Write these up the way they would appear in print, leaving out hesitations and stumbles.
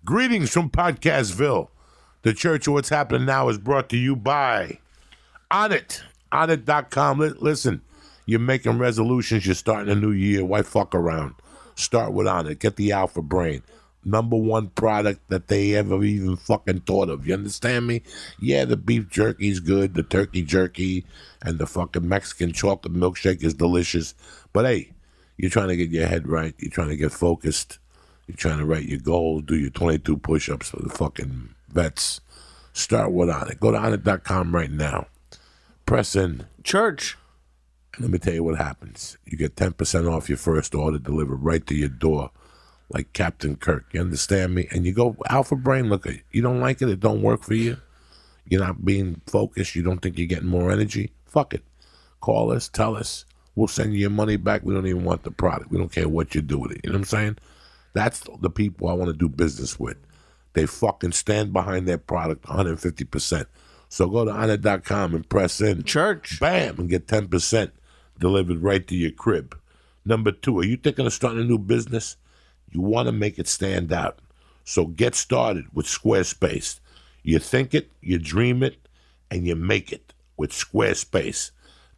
Greetings from Podcastville. The Church of What's Happening Now is brought to you by Onnit. Onnit.com. Listen, you're making resolutions. You're starting a new year. Why fuck around? Start with Onnit. Get the Alpha Brain. #1 product that they ever even fucking thought of. You understand me? Yeah, the beef jerky's good. The turkey jerky and the fucking Mexican chocolate milkshake is delicious. But hey, you're trying to get your head right. You're trying to get focused. You're trying to write your goals, do your 22 push-ups for the fucking vets. Start with Onnit. Go to Onnit.com right now. Press in. Church. And let me tell you what happens. You get 10% off your first order delivered right to your door like Captain Kirk. You understand me? And you go, Alpha Brain, look, you don't like it? It don't work for you? You're not being focused? You don't think you're getting more energy? Fuck it. Call us. Tell us. We'll send you your money back. We don't even want the product. We don't care what you do with it. You know what I'm saying? That's the people I want to do business with. They fucking stand behind their product 150%. So go to Onnit.com and press in. Church. Bam, and get 10% delivered right to your crib. #2, are you thinking of starting a new business? You want to make it stand out. So get started with Squarespace. You think it, you dream it, and you make it with Squarespace.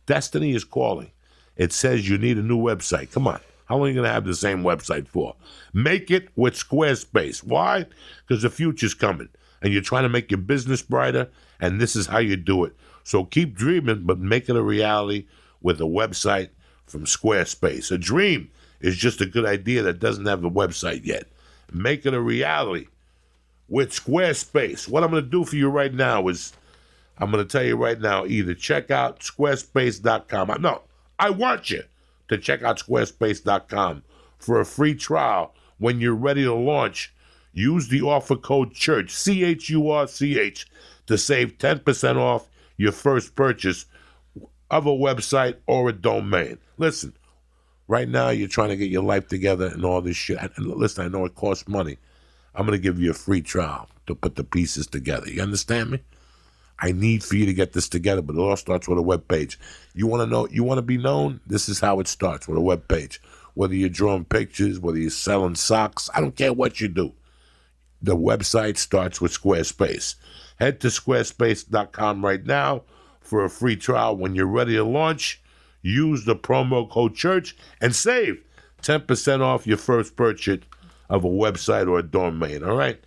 Destiny is calling. It says you need a new website. Come on. How long are you going to have the same website for? Make it with Squarespace. Why? Because the future's coming, and you're trying to make your business brighter, and this is how you do it. So keep dreaming, but make it a reality with a website from Squarespace. A dream is just a good idea that doesn't have a website yet. Make it a reality with Squarespace. What I'm going to do for you right now is I'm going to tell you right now, either check out squarespace.com. No, I want you to check out squarespace.com for a free trial. When you're ready to launch, use the offer code CHURCH, CHURCH, to save 10% off your first purchase of a website or a domain. Listen, right now you're trying to get your life together and all this shit. And listen, I know it costs money. I'm going to give you a free trial to put the pieces together. You understand me? I need for you to get this together, but it all starts with a web page. You want to know, you want to be known? This is how it starts, with a web page. Whether you're drawing pictures, whether you're selling socks, I don't care what you do. The website starts with Squarespace. Head to squarespace.com right now for a free trial. When you're ready to launch, use the promo code CHURCH and save 10% off your first purchase of a website or a domain, all right?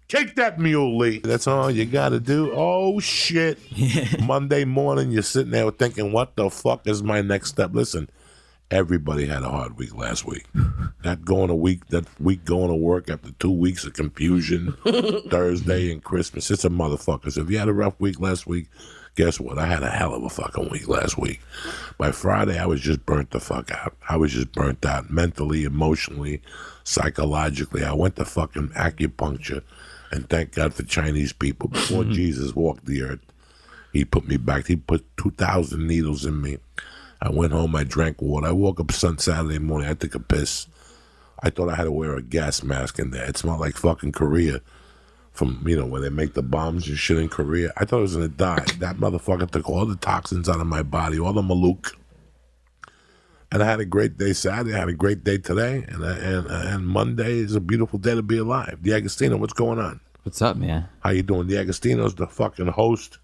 Kick that mule, Lee. That's all you got to do. Oh, shit. Monday morning, you're sitting there thinking, what the fuck is my next step? Listen, everybody had a hard week last week. That week going to work after 2 weeks of confusion, Thursday and Christmas. It's a motherfucker. So if you had a rough week last week, guess what? I had a hell of a fucking week last week. By Friday, I was just burnt the fuck out. I was just burnt out mentally, emotionally, psychologically. I went to fucking acupuncture. And thank God for Chinese people. Before Jesus walked the earth, he put me back. He put 2,000 needles in me. I went home. I drank water. I woke up Saturday morning. I took a piss. I thought I had to wear a gas mask in there. It smelled like fucking Korea from, where they make the bombs and shit in Korea. I thought I was going to die. That motherfucker took all the toxins out of my body, all the maluk. And I had a great day Saturday. I had a great day today. And Monday is a beautiful day to be alive. Agostino, what's going on? What's up, man? How you doing? Agostino's the fucking host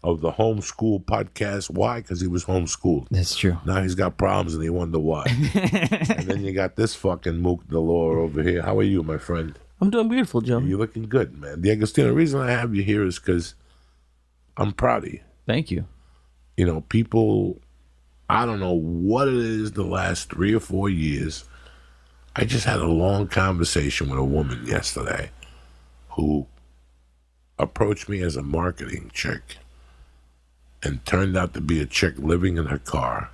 of the Homeschool podcast. Why? Because he was homeschooled. That's true. Now he's got problems and he wonder why. And then you got this fucking mook Delore over here. How are you, my friend? I'm doing beautiful, Joe. You're looking good, man. Agostino, the reason I have you here is because I'm proud of you. Thank you. People... I don't know what it is the last 3 or 4 years. I just had a long conversation with a woman yesterday who approached me as a marketing chick and turned out to be a chick living in her car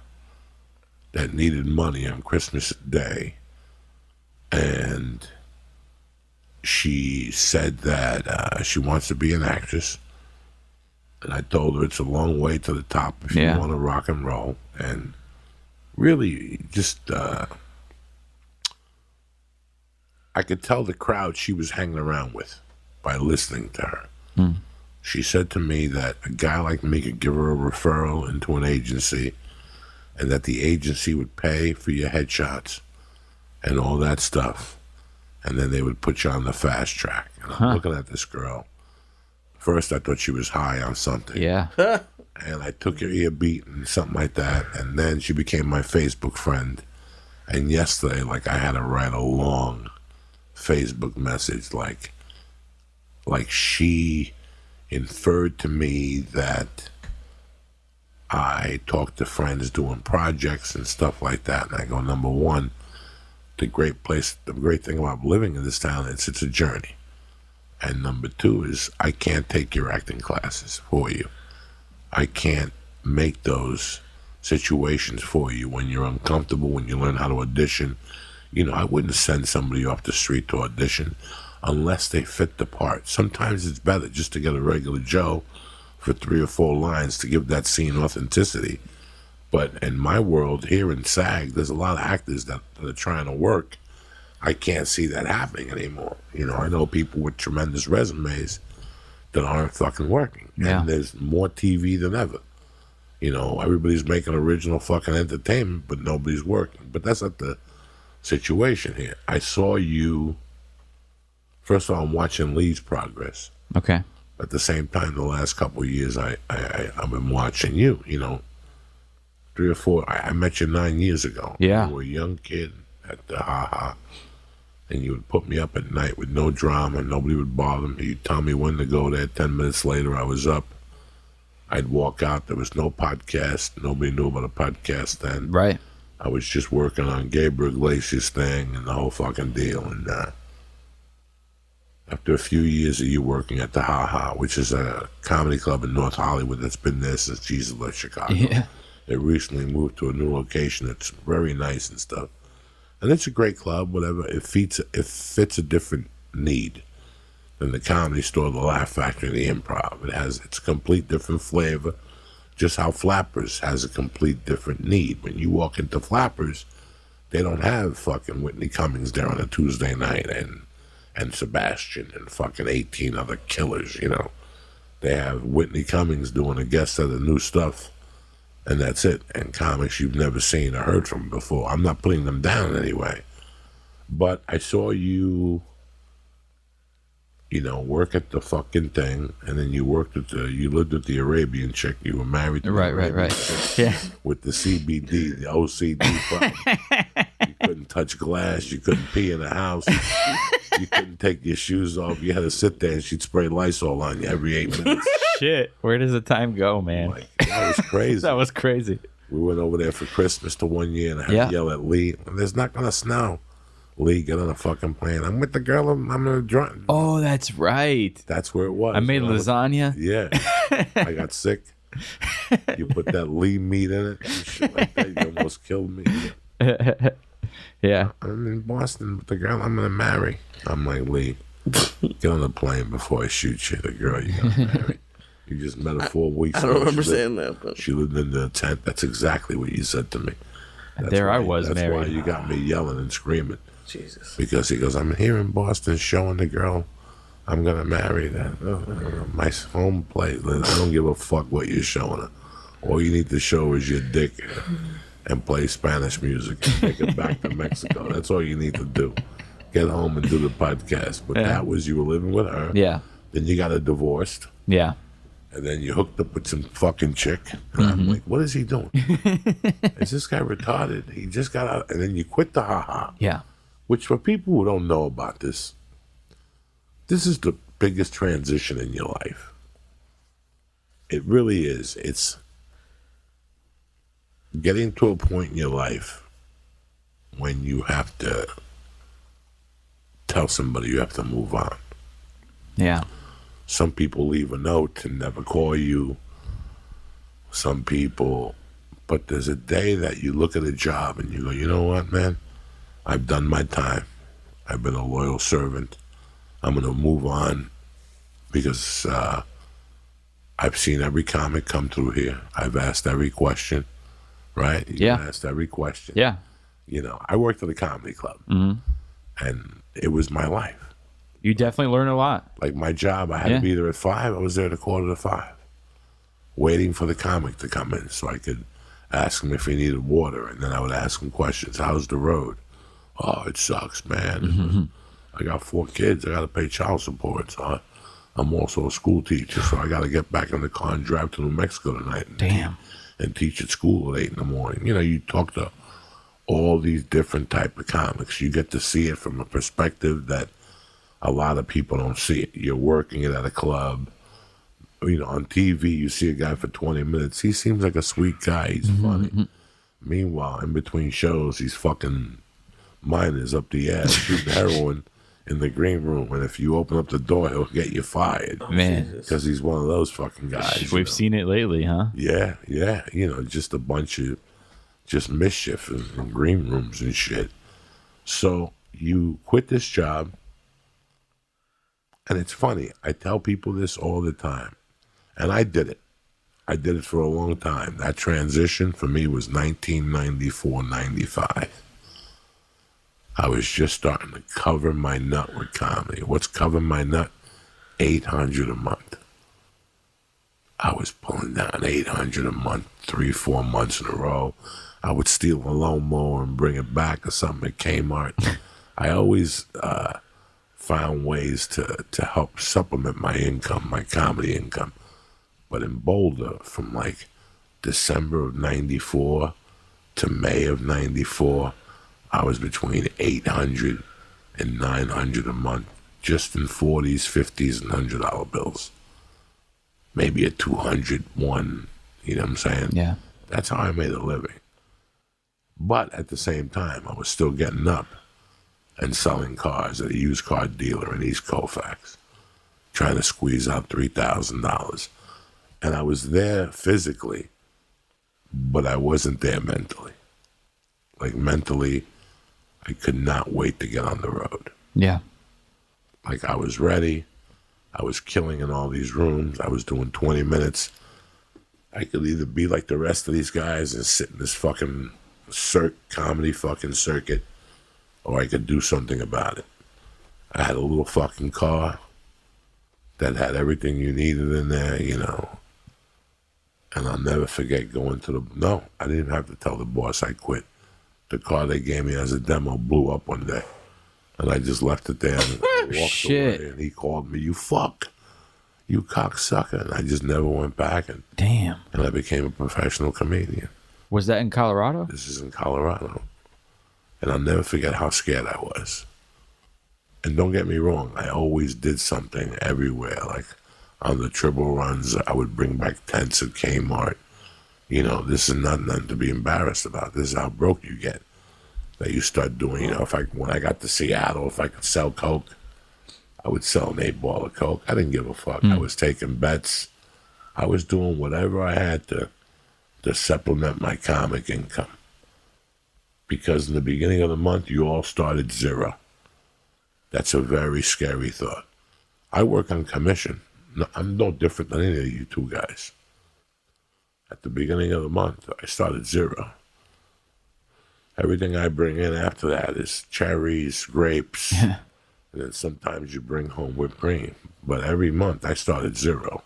that needed money on Christmas Day. And she said that she wants to be an actress. And I told her it's a long way to the top if you want to rock and roll. And really just, I could tell the crowd she was hanging around with by listening to her. She said to me that a guy like me could give her a referral into an agency and that the agency would pay for your headshots and all that stuff. and then they would put you on the fast track. And I'm looking at this girl. First, I thought she was high on something. Yeah. And I took her ear beat and something like that, and then she became my Facebook friend. And yesterday, like, I had to write a long Facebook message, like she inferred to me that I talked to friends doing projects and stuff like that. And I go, number one, the great thing about living in this town is it's a journey. And number two is I can't take your acting classes for you. I can't make those situations for you when you're uncomfortable, when you learn how to audition. You know, I wouldn't send somebody off the street to audition unless they fit the part. Sometimes it's better just to get a regular Joe for 3 or 4 lines to give that scene authenticity. But in my world here in SAG, there's a lot of actors that are trying to work. I can't see that happening anymore. You know, I know people with tremendous resumes that aren't fucking working. Yeah. And there's more TV than ever. You know, everybody's making original fucking entertainment, but nobody's working. But that's not the situation here. I saw you. First of all, I'm watching Lee's progress. Okay. At the same time, the last couple of years, I've been watching you. You know, 3 or 4. I met you 9 years ago. Yeah. You were a young kid at the Ha Ha, and you would put me up at night with no drama. Nobody would bother me. You'd tell me when to go there. 10 minutes later, I was up. I'd walk out. There was no podcast. Nobody knew about a podcast then. Right. I was just working on Gabriel Iglesias' thing and the whole fucking deal. And after a few years of you working at the Ha Ha, which is a comedy club in North Hollywood that's been there since Jesus left Chicago. Yeah. It recently moved to a new location that's very nice and stuff. And it's a great club, whatever. It fits a different need than the Comedy Store, the Laugh Factory, the Improv. It's a complete different flavor. Just how Flappers has a complete different need. When you walk into Flappers, they don't have fucking Whitney Cummings there on a Tuesday night and Sebastian and fucking 18 other killers, you know. They have Whitney Cummings doing a guest of the new stuff, and that's it. And comics you've never seen or heard from before. I'm not putting them down anyway. But I saw you, you know, work at the fucking thing, and then you you lived with the Arabian chick. You were married to the Arabian chick Yeah. with the CBD, the OCD problem. You couldn't touch glass. You couldn't pee in the house. You couldn't take your shoes off. You had to sit there, and she'd spray Lysol on you every 8 minutes. Shit. Where does the time go, man? Like, that was crazy. That was crazy. We went over there for Christmas to 1 year, and I had to yell at Lee, "There's not going to snow." Lee, get on a fucking plane. I'm with the girl. I'm going to drive. Oh, that's right. That's where it was. I made lasagna. Yeah. I got sick. You put that Lee meat in it and shit like that. You almost killed me. Yeah. I'm in Boston with the girl I'm going to marry. I'm like, Lee, get on the plane before I shoot you. The girl you're going to marry. You just met her 4 weeks I ago. don't remember saying that. But She lived in the tent. That's exactly what you said to me. There I was That's married. why you got me yelling and screaming. Jesus. Because he goes, I'm here in Boston showing the girl I'm going to marry that. My home place. I don't give a fuck what you're showing her. All you need to show is your dick and play Spanish music and take it back to Mexico. That's all you need to do. Get home and do the podcast. But that was, you were living with her. Yeah. Then you got her divorced. Yeah. And then you hooked up with some fucking chick. And I'm like, what is he doing? Is this guy retarded? He just got out. And then you quit the Ha Ha. Yeah. Which, for people who don't know about this is the biggest transition in your life. It really is. It's getting to a point in your life when you have to tell somebody you have to move on. Yeah. Some people leave a note and never call you. Some people, but there's a day that you look at a job and you go, you know what, man? I've done my time. I've been a loyal servant. I'm going to move on because I've seen every comic come through here. I've asked every question, right? You've asked every question. Yeah. You know, I worked at a comedy club, and it was my life. You definitely learn a lot. Like my job, I had to be there at 5. I was there at 4:45, waiting for the comic to come in so I could ask him if he needed water, and then I would ask him questions. How's the road? Oh, it sucks, man. I got 4 kids. I got to pay child support. So I'm also a school teacher. So I got to get back in the car and drive to New Mexico tonight. And teach at school at 8 in the morning. You know, you talk to all these different type of comics. You get to see it from a perspective that a lot of people don't see it. You're working it at a club. You know, on TV, you see a guy for 20 minutes. He seems like a sweet guy. He's funny. Meanwhile, in between shows, he's fucking minors up the ass, shooting heroin in the green room. And if you open up the door, he'll get you fired. Man. Because he's one of those fucking guys. We've seen it lately, huh? Yeah. You know, just a bunch of just mischief in green rooms and shit. So you quit this job. And it's funny. I tell people this all the time. And I did it. I did it for a long time. That transition for me was 1994, 95. I was just starting to cover my nut with comedy. What's covering my nut? $800 a month. I was pulling down $800 a month, 3-4 months in a row. I would steal a lawnmower and bring it back or something at Kmart. I always found ways to help supplement my income, my comedy income. But in Boulder, from like December of 94 to May of 94, I was between $800 and $900 a month, just in 40s, 50s, and $100 bills. Maybe a 200 one, you know what I'm saying? Yeah. That's how I made a living. But at the same time, I was still getting up and selling cars at a used car dealer in East Colfax, trying to squeeze out $3,000. And I was there physically, but I wasn't there mentally. Like mentally, I could not wait to get on the road. Yeah. Like I was ready. I was killing in all these rooms. I was doing 20 minutes. I could either be like the rest of these guys and sit in this fucking comedy fucking circuit, or I could do something about it. I had a little fucking car that had everything you needed in there, you know. And I'll never forget going to no, I didn't even have to tell the boss I quit. The car they gave me as a demo blew up one day. And I just left it there and walked away. And he called me, you fuck, you cocksucker. And I just never went back. And damn. And I became a professional comedian. Was that in Colorado? This is in Colorado. And I'll never forget how scared I was. And don't get me wrong, I always did something everywhere. Like on the triple runs, I would bring back tents at Kmart. You know, this is not nothing to be embarrassed about. This is how broke you get. That you start doing, you know, when I got to Seattle, if I could sell Coke, I would sell an 8-ball of Coke. I didn't give a fuck. I was taking bets. I was doing whatever I had to supplement my comic income. Because in the beginning of the month, you all started zero. That's a very scary thought. I work on commission. No, I'm no different than any of you two guys. At the beginning of the month, I started zero. Everything I bring in after that is cherries, grapes, and then sometimes you bring home whipped cream. But every month, I started zero.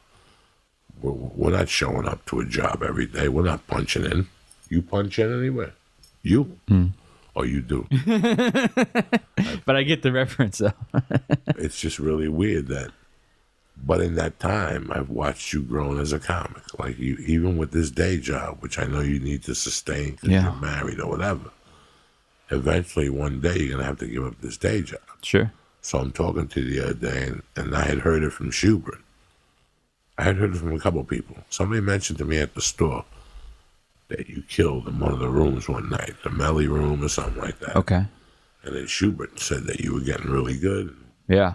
We're not showing up to a job every day. We're not punching in. You punch in anywhere? You? Or you do? But I get the reference, though. It's just really weird that. But in that time, I've watched you grow as a comic. Like you, even with this day job, which I know you need to sustain because you're married or whatever. Eventually, one day, you're going to have to give up this day job. Sure. So I'm talking to you the other day, and I had heard it from Schubert. I had heard it from a couple of people. Somebody mentioned to me at the store that you killed in one of the rooms one night, the Melly room or something like that. Okay. And then Schubert said that you were getting really good. Yeah.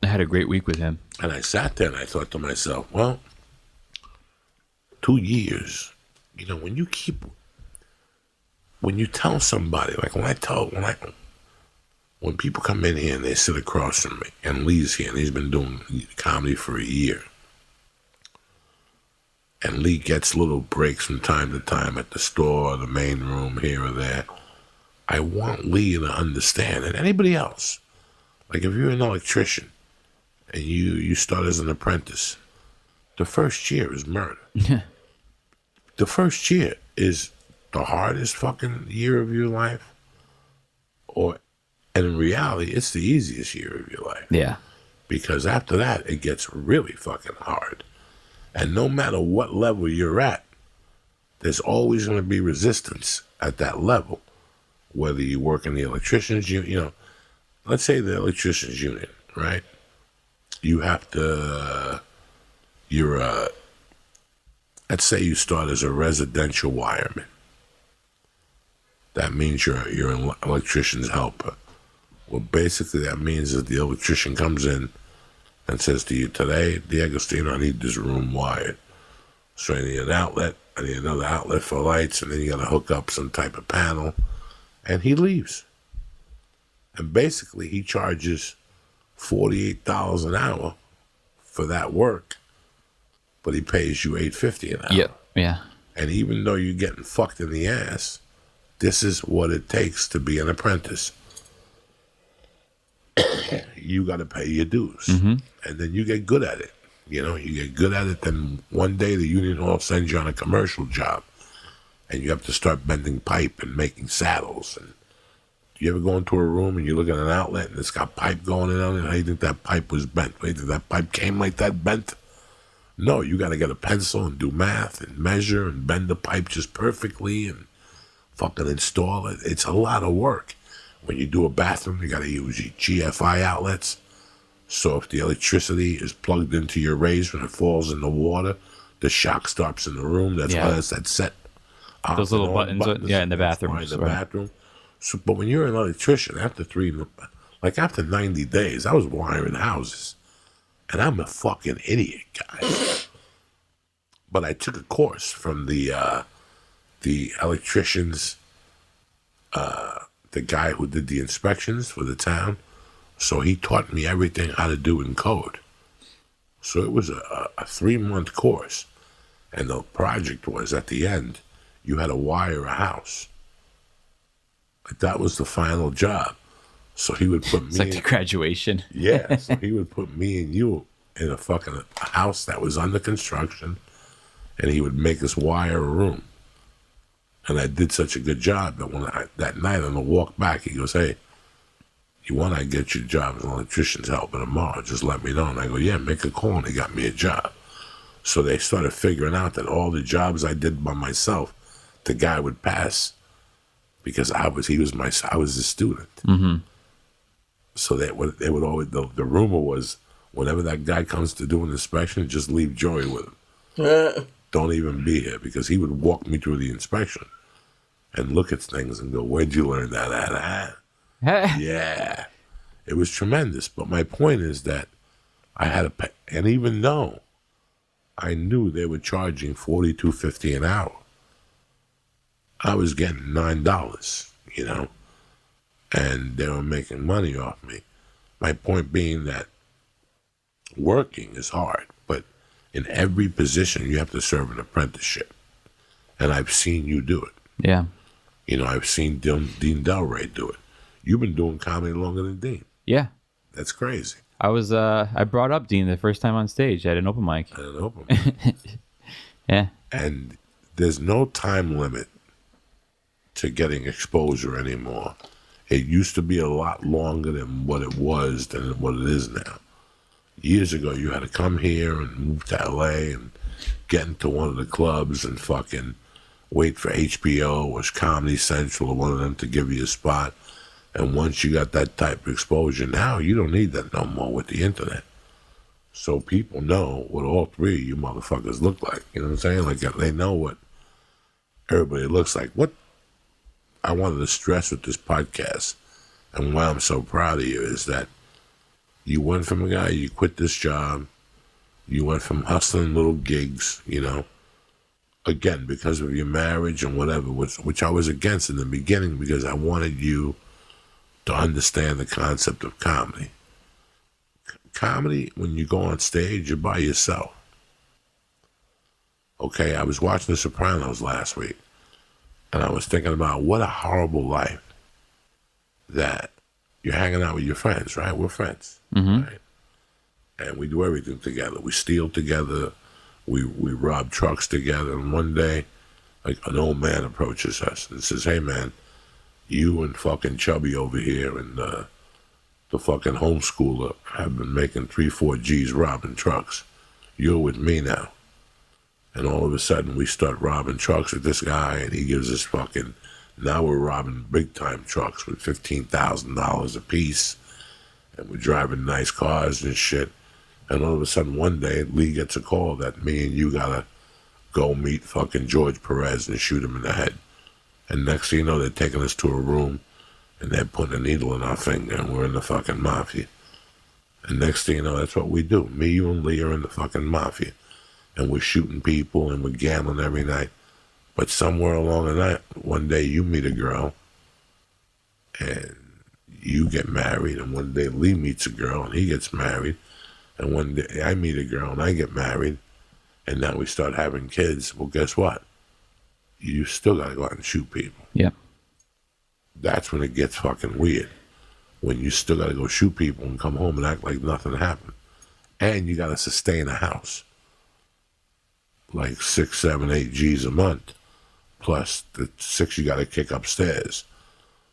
I had a great week with him. And I sat there and I thought to myself, well, 2 years, you know, when you tell somebody, like when people come in here and they sit across from me, and Lee's here and he's been doing comedy for a year. And Lee gets little breaks from time to time at the store or the main room here or there. I want Lee to understand, and anybody else, like if you're an electrician and you start as an apprentice, the first year is murder. The first year is the hardest fucking year of your life, or And in reality, it's the easiest year of your life. Yeah. Because after that, it gets really fucking hard. And no matter what level you're at, there's always going to be resistance at that level. Whether you work in the electricians union, you know, let's say the electricians union, right? You have to, let's say you start as a residential wireman. That means you're an electrician's helper. Well, basically that means that the electrician comes in and says to you, today, Agostino, I need this room wired. So I need an outlet, I need another outlet for lights, and then you got to hook up some type of panel. And he leaves. And basically he charges $48 an hour for that work, but he pays you $8.50 an hour. Yep. Yeah. And even though you're getting fucked in the ass, this is what it takes to be an apprentice. You got to pay your dues. Mm-hmm. And then you get good at it. You know, you get good at it, then one day the union hall sends you on a commercial job, and you have to start bending pipe and making saddles. And you ever go into a room and you look at an outlet and it's got pipe going in on it? How do you think that pipe was bent? How do you think that pipe came like that bent? No, you got to get a pencil and do math and measure and bend the pipe just perfectly and fucking install it. It's a lot of work. When you do a bathroom, you got to use GFI outlets. So if the electricity is plugged into your raise when it falls in the water, the shock stops in the room. That's why that's that set. Those little buttons in the bathroom. In the bathroom. So, but when you're an electrician, after 90 days, I was wiring houses. And I'm a fucking idiot, guys. But I took a course from the electricians, the guy who did the inspections for the town. So he taught me everything how to do in code. So it was a 3-month course. And the project was, at the end, you had to wire a house. Like that was the final job. So he would put me It's like the graduation. Yeah, so he would put me and you in a fucking house that was under construction, and he would make us wire a room. And I did such a good job that that night on the walk back, he goes, hey, you want to get your job as an electrician's helper tomorrow, just let me know. And I go, yeah, make a call, and they got me a job. So they started figuring out that all the jobs I did by myself, the guy would pass because I was a student. Mm-hmm. So they would always, the rumor was, whenever that guy comes to do an inspection, just leave Joey with him. Don't even be here, because he would walk me through the inspection and look at things and go, where'd you learn that at? Yeah. It was tremendous. But my point is that I had to pay, and even though I knew they were charging $42.50 an hour, I was getting $9, you know, and they were making money off me. My point being that working is hard, but in every position you have to serve an apprenticeship. And I've seen you do it. Yeah. You know, I've seen Dean Del Rey do it. You've been doing comedy longer than Dean. Yeah. That's crazy. I brought up Dean the first time on stage at an open mic. At an open mic. Yeah. And there's no time limit to getting exposure anymore. It used to be a lot longer than what it was than what it is now. Years ago, you had to come here and move to LA and get into one of the clubs and fucking wait for HBO or Comedy Central or one of them to give you a spot. And once you got that type of exposure, now you don't need that no more with the internet. So people know what all three of you motherfuckers look like. You know what I'm saying? Like, they know what everybody looks like. What I wanted to stress with this podcast, and why I'm so proud of you, is that you went from a guy, you quit this job, you went from hustling little gigs, you know, again, because of your marriage and whatever, which I was against in the beginning, because I wanted you to understand the concept of comedy. Comedy, when you go on stage, you're by yourself. Okay, I was watching The Sopranos last week, and I was thinking about what a horrible life that you're hanging out with your friends, right? We're friends, right? And we do everything together. We steal together. We rob trucks together. And one day, like, an old man approaches us and says, hey, man, You and fucking Chubby over here and the fucking homeschooler have been making 3-4 G's robbing trucks. You're with me now. And all of a sudden we start robbing trucks with this guy and he gives us fucking, now we're robbing big time trucks with $15,000 a piece and we're driving nice cars and shit. And all of a sudden one day Lee gets a call that me and you gotta go meet fucking George Perez and shoot him in the head. And next thing you know, they're taking us to a room and they're putting a needle in our finger and we're in the fucking mafia. And next thing you know, that's what we do. Me, you, and Lee are in the fucking mafia. And we're shooting people and we're gambling every night. But somewhere along the night, one day you meet a girl and you get married. And one day Lee meets a girl and he gets married. And one day I meet a girl and I get married. And now we start having kids. Well, guess what? You still got to go out and shoot people. Yeah. That's when it gets fucking weird. When you still got to go shoot people and come home and act like nothing happened. And you got to sustain a house. Like 6, 7, 8 G's a month. Plus the 6 you got to kick upstairs.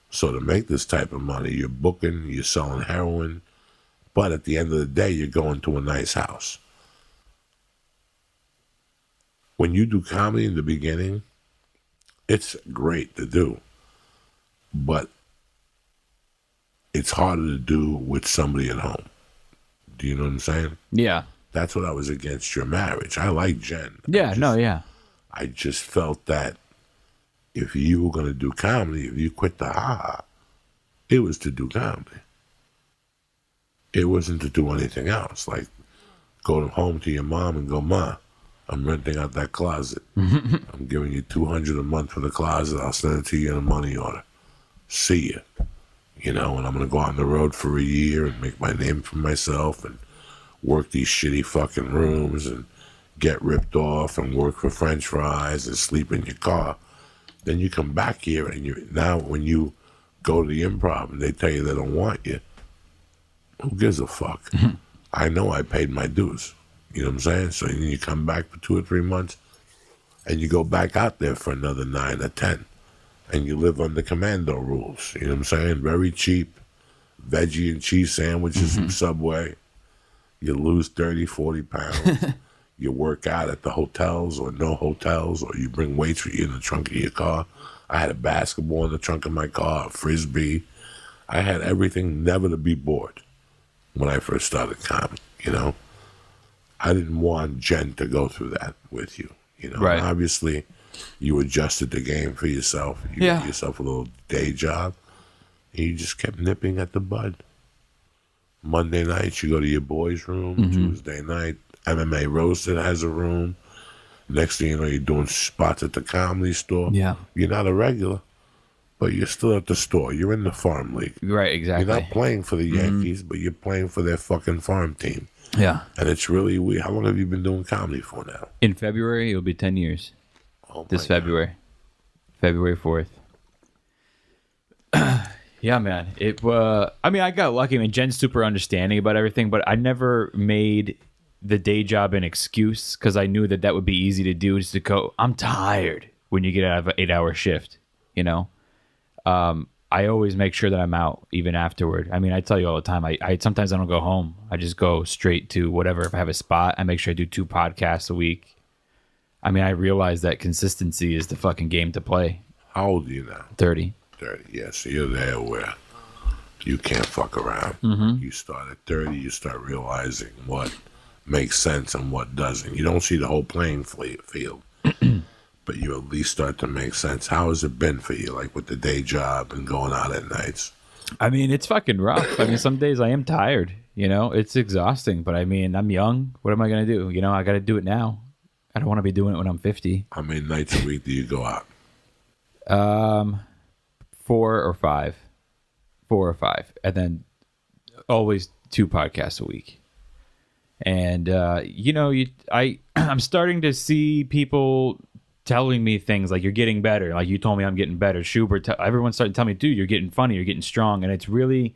So to make this type of money, you're booking, you're selling heroin. But at the end of the day, you're going to a nice house. When you do comedy in the beginning, it's great to do. But it's harder to do with somebody at home. Do you know what I'm saying? Yeah. That's what I was against your marriage. I like Jen. Yeah, I just felt that if you were going to do comedy, if you quit the ha-ha, it was to do comedy. It wasn't to do anything else. Like, go home to your mom and go, Ma, I'm renting out that closet. I'm giving you $200 a month for the closet. I'll send it to you in a money order. See ya. You know, and I'm going to go on the road for a year and make my name for myself and work these shitty fucking rooms and get ripped off and work for French fries and sleep in your car. Then you come back here and now when you go to the Improv and they tell you they don't want you, who gives a fuck? I know I paid my dues. You know what I'm saying? So then you come back for 2 or 3 months and you go back out there for another 9 or 10 and you live under commando rules. You know what I'm saying? Very cheap veggie and cheese sandwiches from Subway. You lose 30, 40 pounds. You work out at the hotels or no hotels, or you bring weights with you in the trunk of your car. I had a basketball in the trunk of my car, a Frisbee. I had everything never to be bored when I first started comedy, you know? I didn't want Jen to go through that with you, you know? Right. And obviously, you adjusted the game for yourself. You got yourself a little day job, and you just kept nipping at the bud. Monday nights, you go to your boys' room. Tuesday night, MMA Roasted has a room. Next thing you know, you're doing spots at the Comedy Store. Yeah. You're not a regular, but you're still at the store. You're in the farm league. Right, exactly. You're not playing for the Yankees, but you're playing for their fucking farm team. Yeah. And it's really weird. How long have you been doing comedy for now? In February, it'll be 10 years. Oh, This February. February 4th. Yeah, man. I mean, I got lucky. I mean, Jen's super understanding about everything, but I never made the day job an excuse because I knew that would be easy to do, just to go, I'm tired when you get out of an 8-hour shift, you know? I always make sure that I'm out even afterward. I mean, I tell you all the time, I sometimes I don't go home. I just go straight to whatever. If I have a spot, I make sure I do 2 podcasts a week. I mean, I realize that consistency is the fucking game to play. How old are you now? 30. 30, yeah. So you're there where you can't fuck around. You start at 30, you start realizing what makes sense and what doesn't. You don't see the whole playing field, but you at least start to make sense. How has it been for you, like with the day job and going out at nights? I mean, it's fucking rough. I mean, some days I am tired, you know? It's exhausting, but I mean, I'm young. What am I going to do? You know, I got to do it now. I don't want to be doing it when I'm 50. How many nights a week do you go out? 4 or 5. 4 or 5. And then always 2 podcasts a week. And, you know, I'm starting to see people telling me things like, you're getting better. Like you told me I'm getting better. Schubert, everyone's starting to tell me, dude, you're getting funny. You're getting strong. And it's really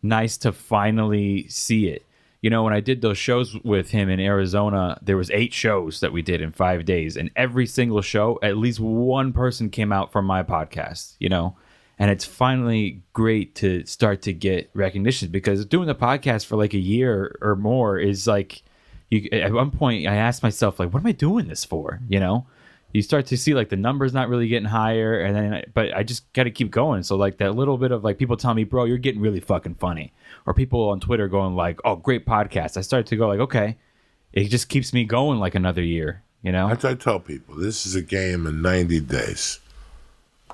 nice to finally see it. You know, when I did those shows with him in Arizona, there was 8 shows that we did in 5 days. And every single show, at least one person came out from my podcast, you know. And it's finally great to start to get recognition, because doing the podcast for like a year or more is like, at one point I asked myself, like, what am I doing this for? You know, you start to see like the numbers not really getting higher, and then but I just got to keep going. So like that little bit of like people telling me, bro, you're getting really fucking funny, or people on Twitter going like, oh, great podcast. I started to go like, okay, it just keeps me going like another year, you know? I tell people, this is a game in 90 days.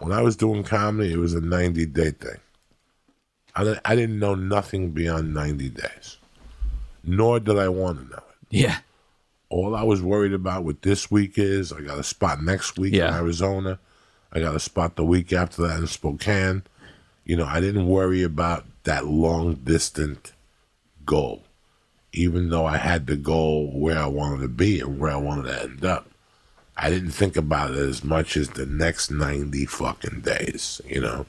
When I was doing comedy, it was a 90-day thing. I didn't know nothing beyond 90 days, nor did I want to know it. Yeah. All I was worried about with this week is I got a spot next week in Arizona. I got a spot the week after that in Spokane. You know, I didn't worry about that long-distant goal, even though I had the goal where I wanted to be and where I wanted to end up. I didn't think about it as much as the next 90 fucking days, you know?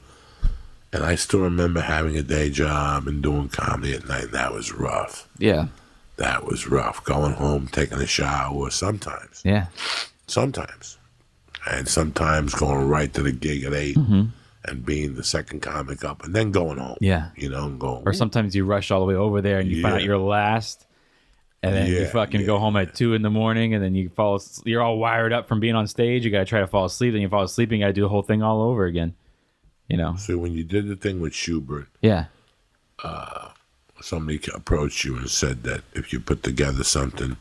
And I still remember having a day job and doing comedy at night. That was rough. Yeah. That was rough. Going home, taking a shower sometimes. Yeah. Sometimes. And sometimes going right to the gig at 8 and being the second comic up and then going home. Yeah. You know, and going. Or sometimes you rush all the way over there and you find out you're last. And then you fucking go home at 2 a.m. and then you you're all wired up from being on stage. You got to try to fall asleep. Then you fall asleep and you got to do the whole thing all over again. You know? So when you did the thing with Schubert, somebody approached you and said that if you put together something,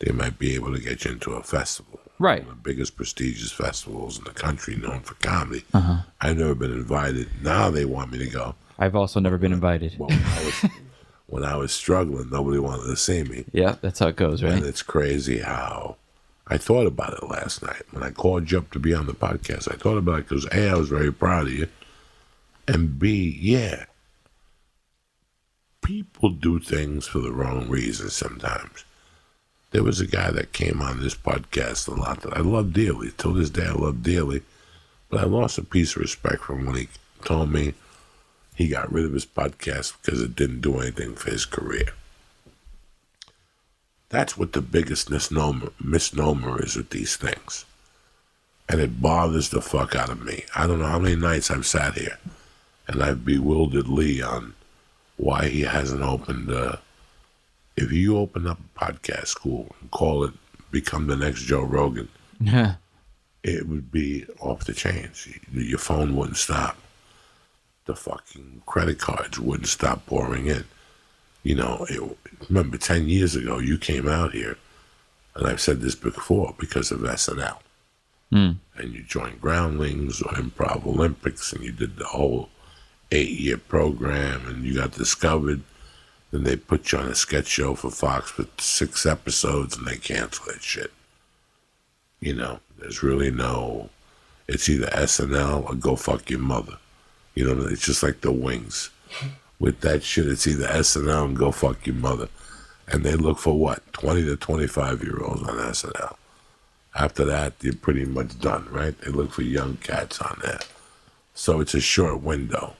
they might be able to get you into a festival. Right. One of the biggest prestigious festivals in the country known for comedy. I've never been invited. Now they want me to go. I've also never been invited. Well, when I was struggling, nobody wanted to see me. Yeah, that's how it goes, right? And it's crazy how I thought about it last night. When I called you up to be on the podcast, I thought about it because A, I was very proud of you. And B, yeah, people do things for the wrong reasons sometimes. There was a guy that came on this podcast a lot that I love dearly. Till this day, I love dearly. But I lost a piece of respect from when he told me he got rid of his podcast because it didn't do anything for his career. That's what the biggest misnomer is with these things. And it bothers the fuck out of me. I don't know how many nights I've sat here and I've bewildered Lee on why he hasn't opened. If you open up a podcast school and call it Become the Next Joe Rogan, it would be off the chains. Your phone wouldn't stop. The fucking credit cards wouldn't stop pouring in. You know, remember 10 years ago, you came out here, and I've said this before, because of SNL. And you joined Groundlings or Improv Olympics, and you did the whole 8-year program, and you got discovered. Then they put you on a sketch show for Fox for 6 episodes, and they canceled that shit. You know, there's really no, it's either SNL or go fuck your mother. You know, it's just like the Wings. With that shit, it's either SNL and go fuck your mother. And they look for what? 20 to 25-year-olds on SNL. After that, you're pretty much done, right? They look for young cats on there. So it's a short window.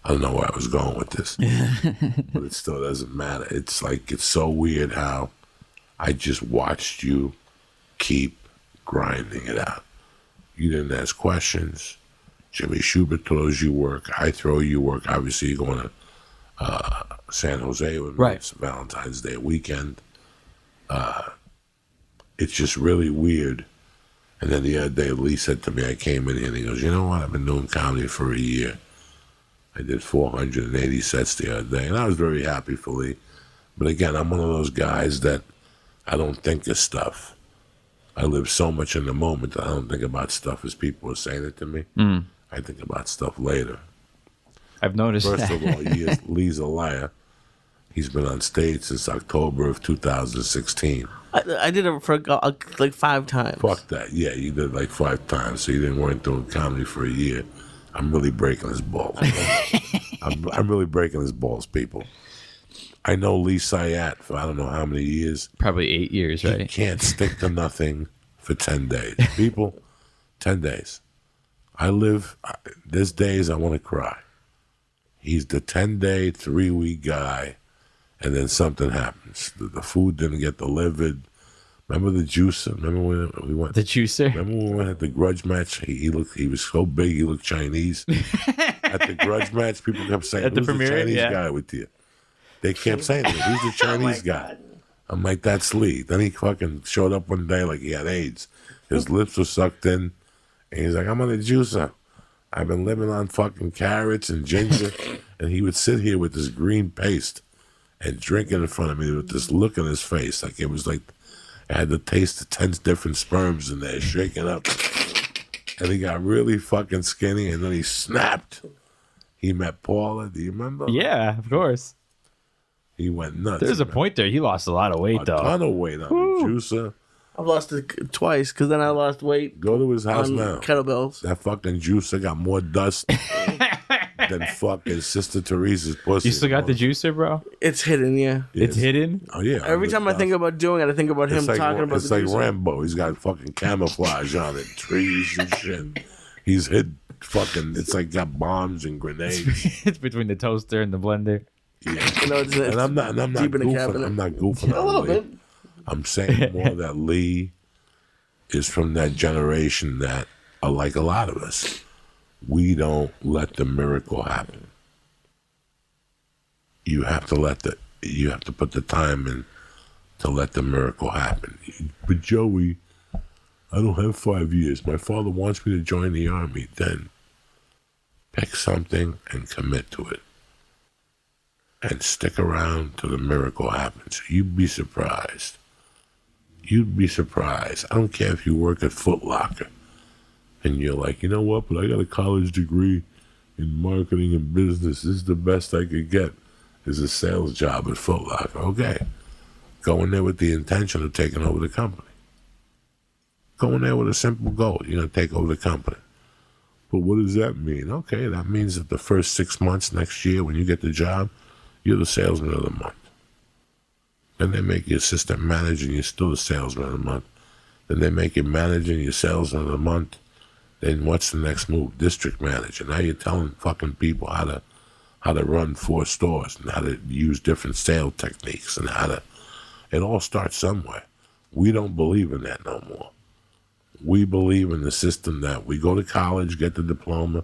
I don't know where I was going with this. But it still doesn't matter. It's like, it's so weird how I just watched you keep grinding it out. You didn't ask questions. Jimmy Schubert throws you work. I throw you work. Obviously, you're going to San Jose with me. Right. It's Valentine's Day weekend. It's just really weird. And then the other day, Lee said to me, I came in here and he goes, you know what? I've been doing comedy for a year. I did 480 sets the other day. And I was very happy for Lee. But again, I'm one of those guys that I don't think of stuff. I live so much in the moment that I don't think about stuff as people are saying it to me. I think about stuff later. I've noticed First of all, Lee's a liar. He's been on stage since October of 2016. I did it for like 5 times. Fuck that. Yeah, you did it like 5 times, so you weren't doing comedy for a year. I'm really breaking his balls. I'm really breaking his balls, people. I know Lee Syatt for I don't know how many years. Probably 8 years, right? He can't stick to nothing for 10 days. People, 10 days. There's days I want to cry. He's the 10-day, 3-week guy, and then something happens. The food didn't get delivered. Remember the juicer? Remember when we went? The juicer. Remember when we went at the grudge match? He was so big, he looked Chinese. At the grudge match, people kept saying, At the "Who's premiere, the Chinese yeah. guy with you?" They kept saying, "Who's the Chinese guy?" I'm like, "That's Lee." Then he fucking showed up one day like he had AIDS. His lips were sucked in, and he's like, "I'm on a juicer. I've been living on fucking carrots and ginger," and he would sit here with this green paste and drink it in front of me with this look on his face, like it was like I had the taste of 10 different sperms in there, shaking up. And he got really fucking skinny, and then he snapped. He met Paula. Do you remember? Yeah, of course. He went nuts. There's a point there. He lost a lot of weight, a though. ton of weight on the juicer. I've lost it twice because then I lost weight Go to his house on now. kettlebells. That fucking juicer got more dust than fucking Sister Teresa's pussy. You still got the juicer, bro? It's hidden, yeah. It's hidden? Oh, yeah. Every time I think about doing it, I think about him talking about It's the like juicer. Rambo. He's got fucking camouflage on it, trees and shit. He's hid fucking, it's like got bombs and grenades. It's between the toaster and the blender. Yeah. You know, it's And I'm not deep in the goofing. cabinet. I'm not goofing A on little Lee. bit. I'm saying more that Lee is from that generation that, like a lot of us, we don't let the miracle happen. You have to put the time in to let the miracle happen. But Joey, I don't have 5 years. My father wants me to join the army. Then pick something and commit to it. And stick around till the miracle happens. You'd be surprised. You'd be surprised. I don't care if you work at Foot Locker and you're like, you know what, but I got a college degree in marketing and business. This is the best I could get is a sales job at Foot Locker. Okay. Go in there with the intention of taking over the company. Go in there with a simple goal. You're going to take over the company. But what does that mean? Okay, that means that the first 6 months next year when you get the job, you're the salesman of the month. Then they make you assistant manager and you're still the salesman of the month. Then they make you manager and you're salesman of the month. Then what's the next move? District manager. Now you're telling fucking people how to run 4 stores and how to use different sales techniques and it all starts somewhere. We don't believe in that no more. We believe in the system that we go to college, get the diploma,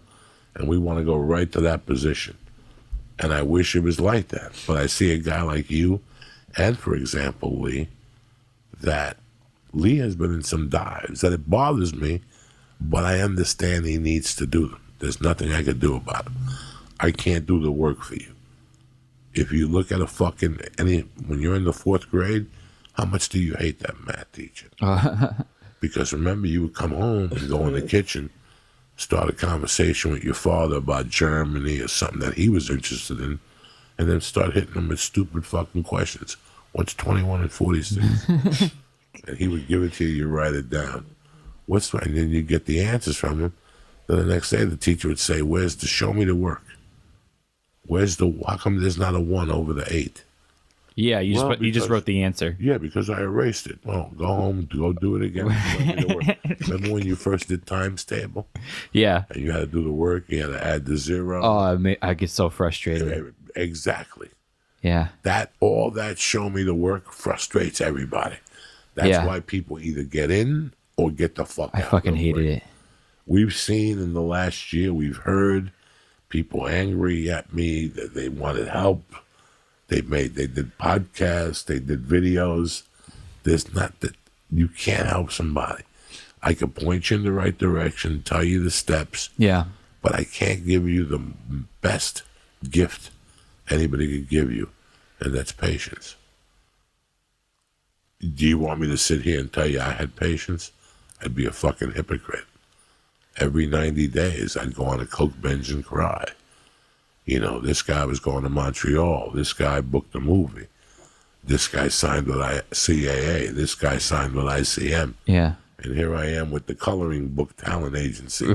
and we want to go right to that position. And I wish it was like that. But I see a guy like you, and for example, Lee, that Lee has been in some dives that it bothers me, but I understand he needs to do them. There's nothing I can do about it. I can't do the work for you. If you look at when you're in the 4th grade, how much do you hate that math teacher? Because remember, you would come home and go in the kitchen, start a conversation with your father about Germany or something that he was interested in, and then start hitting him with stupid fucking questions. What's 21 and 46? And he would give it to you, you write it down. And then you get the answers from him. Then the next day the teacher would say, show me the work. How come there's not a 1 over the 8? Yeah, you just wrote the answer. Yeah, because I erased it. Well, go home, go do it again. Show me the work. Remember when you first did times table? Yeah. And you had to do the work, you had to add the 0. Oh, I get so frustrated. Exactly. Yeah. All that show me the work frustrates everybody. That's why people either get in or get the fuck out. I fucking hated it. We've seen in the last year, we've heard people angry at me that they wanted help. They did podcasts, they did videos. There's not that you can't help somebody. I could point you in the right direction, tell you the steps. Yeah. But I can't give you the best gift anybody could give you, and that's patience. Do you want me to sit here and tell you I had patience? I'd be a fucking hypocrite. Every 90 days, I'd go on a coke binge and cry. You know, this guy was going to Montreal. This guy booked a movie. This guy signed with CAA. This guy signed with ICM. Yeah. And here I am with the coloring book talent agency.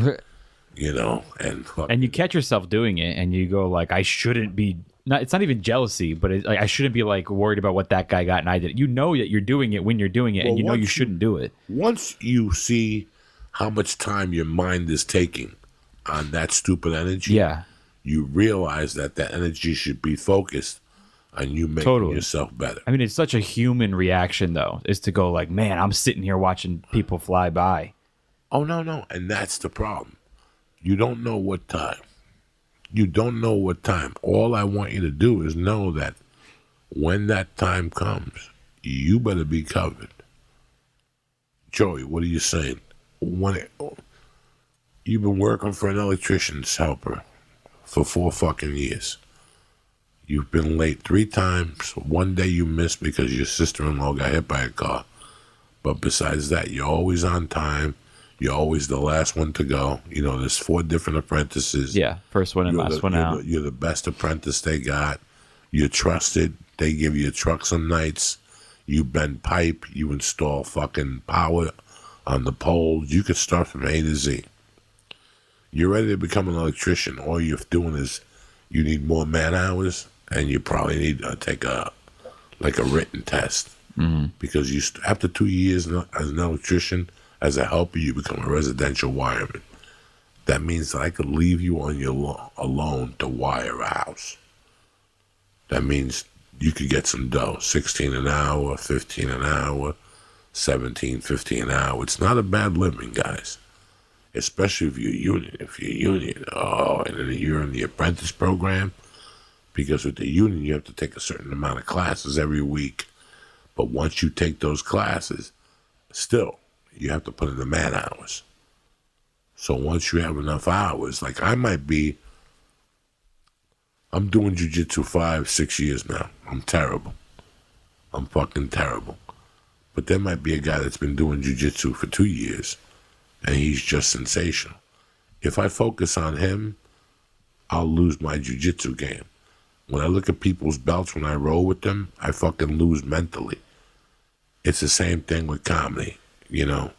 You know, and you catch yourself doing it, and you go like, I shouldn't be. It's not even jealousy, but I shouldn't be like worried about what that guy got and I did. You know that you're doing it when you're doing it, and you know you shouldn't do it. Once you see how much time your mind is taking on that stupid energy, yeah, you realize that energy should be focused and you making yourself better. I mean, it's such a human reaction, though, is to go like, man, I'm sitting here watching people fly by. Oh, no. And that's the problem. You don't know what time. You don't know what time. All I want you to do is know that when that time comes, you better be covered. Joey, what are you saying? You've been working for an electrician's helper for 4 fucking years. You've been late 3 times. One day you missed because your sister-in-law got hit by a car. But besides that, you're always on time. You're always the last one to go. You know, there's 4 different apprentices. Yeah, first one and last one out. You're the best apprentice they got. You're trusted. They give you a truck some nights. You bend pipe. You install fucking power on the poles. You could start from A to Z. You're ready to become an electrician. All you're doing is you need more man hours, and you probably need to take a written test. Mm-hmm. Because after 2 years as an electrician, as a helper, you become a residential wireman. That means that I could leave you on your alone to wire a house. That means you could get some dough, 16 an hour, 15 an hour, 17, 15 an hour. It's not a bad living, guys. Especially if you're union. And then you're in the apprentice program. Because with the union, you have to take a certain amount of classes every week. But once you take those classes, still, you have to put in the man hours. So once you have enough hours, like I'm doing jiu-jitsu 5-6 years now. I'm terrible. I'm fucking terrible. But there might be a guy that's been doing jiu-jitsu for 2 years, and he's just sensational. If I focus on him, I'll lose my jiu-jitsu game. When I look at people's belts, when I roll with them, I fucking lose mentally. It's the same thing with comedy, you know.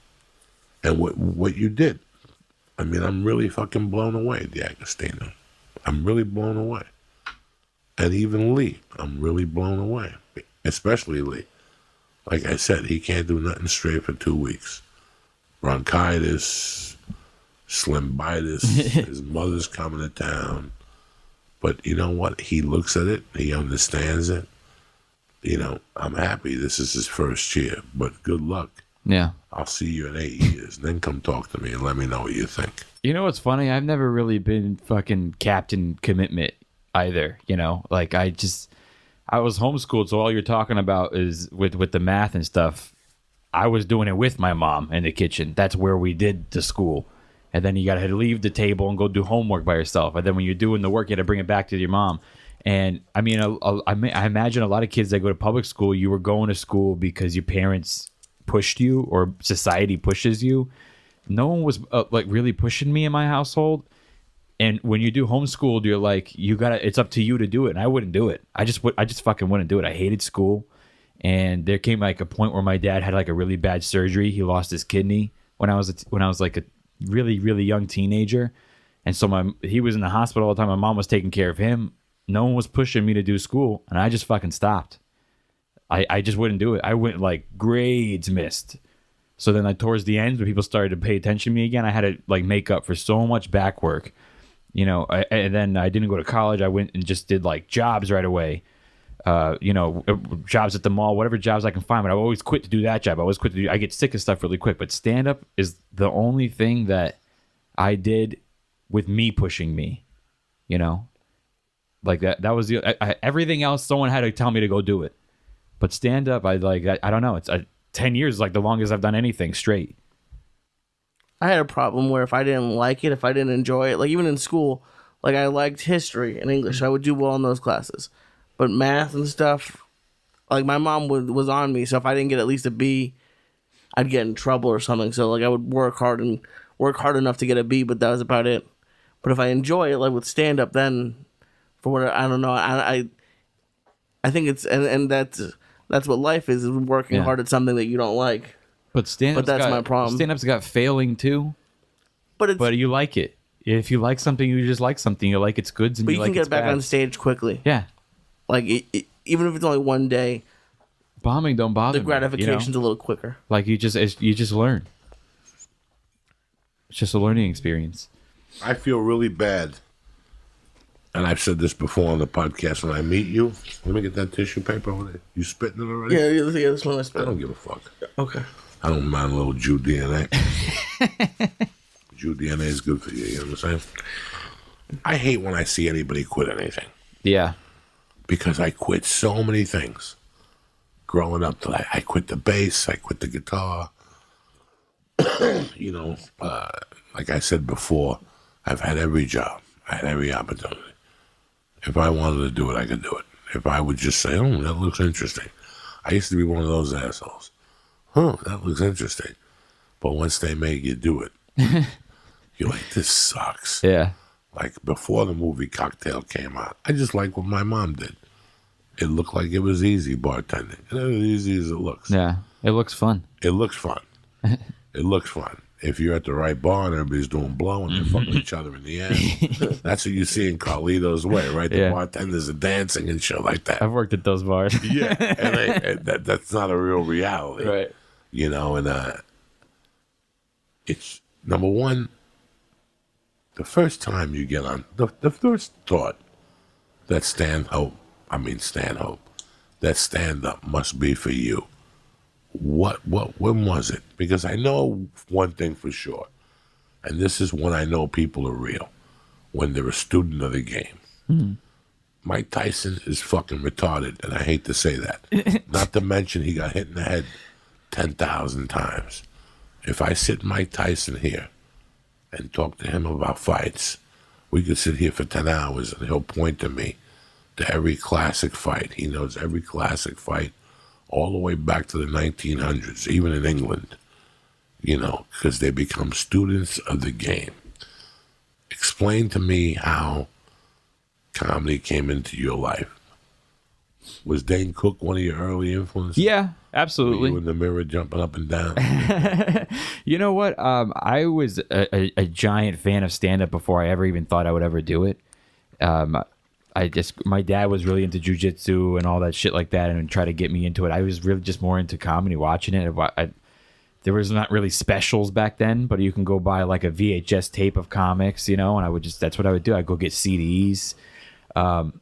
And what you did, I mean, I'm really fucking blown away, Agostino. I'm really blown away. And even Lee, I'm really blown away. Especially Lee. Like I said, he can't do nothing straight for 2 weeks. Bronchitis, slimbitis, his mother's coming to town. But you know what? He looks at it. He understands it. You know, I'm happy this is his first year, but good luck. Yeah. I'll see you in 8 years. Then come talk to me and let me know what you think. You know what's funny? I've never really been fucking captain commitment either, you know? Like, I was homeschooled, so all you're talking about is with the math and stuff. I was doing it with my mom in the kitchen. That's where we did the school. And then you got to leave the table and go do homework by yourself. And then when you're doing the work, you got to bring it back to your mom. And I mean, I imagine a lot of kids that go to public school, you were going to school because your parents pushed you or society pushes you. No one was like really pushing me in my household. And when you do homeschooled, you're like, it's up to you to do it. And I wouldn't do it. I just fucking wouldn't do it. I hated school. And there came like a point where my dad had like a really bad surgery. He lost his kidney when I was like a really, really young teenager. And so he was in the hospital all the time. My mom was taking care of him. No one was pushing me to do school. And I just fucking stopped. I just wouldn't do it. I went like grades missed. So then like towards the end when people started to pay attention to me again, I had to like make up for so much back work, you know, and then I didn't go to college. I went and just did like jobs right away. You know, jobs at the mall, whatever jobs I can find, but I always quit to do that job. I get sick of stuff really quick, but stand up is the only thing that I did with me pushing me, you know, like that was everything else. Someone had to tell me to go do it, but stand up, I don't know. It's 10 years is like the longest I've done anything straight. I had a problem where if I didn't like it, if I didn't enjoy it, like even in school, like I liked history and English, I would do well in those classes. But math and stuff, like my mom was on me, so if I didn't get at least a B, I'd get in trouble or something. So like I would work hard enough to get a B, but that was about it. But if I enjoy it, like with stand up, then for what I don't know, I think it's and that's what life is working hard at something that you don't like. But that's my problem. Stand-up's got failing too. But you like it. If you like something, you just like something. You like its goods and you like its bads. But you can get back on stage quickly. Yeah. Like, even if it's only one day. Bombing don't bother me. The gratification's a little quicker. Like, you just learn. It's just a learning experience. I feel really bad and I've said this before on the podcast, when I meet you, let me get that tissue paper over there. You spitting it already? Yeah, this one I I spit. don't give a fuck. Okay. I don't mind a little Jew DNA. Jew DNA is good for you, you know what I'm saying? I hate when I see anybody quit anything. Yeah. Because I quit so many things. Growing up, I quit the bass, I quit the guitar. Like I said before, I've had every job. I had every opportunity. If I wanted to do it, I could do it. If I would just say, oh, that looks interesting. I used to be one of those assholes. Huh, that looks interesting. But once they make you do it, you're like, this sucks. Yeah. Like before the movie Cocktail came out, I just like what my mom did. It looked like it was easy bartending. And it was easy as it looks. Yeah. It looks fun. It looks fun. It looks fun. If you're at the right bar and everybody's doing blow and they're fucking each other in the ass, that's what you see in Carlito's Way, right? The bartenders are dancing and shit like that. I've worked at those bars. Yeah, and that's not a real reality. Right. You know, and it's, number one, the first time you get on, the first thought that that stand-up must be for you. When was it? Because I know one thing for sure, and this is when I know people are real, when they're a student of the game. Mm-hmm. Mike Tyson is fucking retarded, and I hate to say that. Not to mention he got hit in the head 10,000 times. If I sit Mike Tyson here and talk to him about fights, we could sit here for 10 hours, and he'll point to me to every classic fight. He knows every classic fight all the way back to the 1900s, even in England, because they become students of the game. Explain to me how comedy came into your life. Was Dane Cook one of your early influences? Yeah, absolutely. Were you in the mirror jumping up and down? You know what? I was a giant fan of stand-up before I ever even thought I would ever do it. My dad was really into jujitsu and all that shit like that, and tried to get me into it. I was really just more into comedy, watching it. There was not really specials back then, but you can go buy like a VHS tape of comics, and that's what I would do. I'd go get CDs. And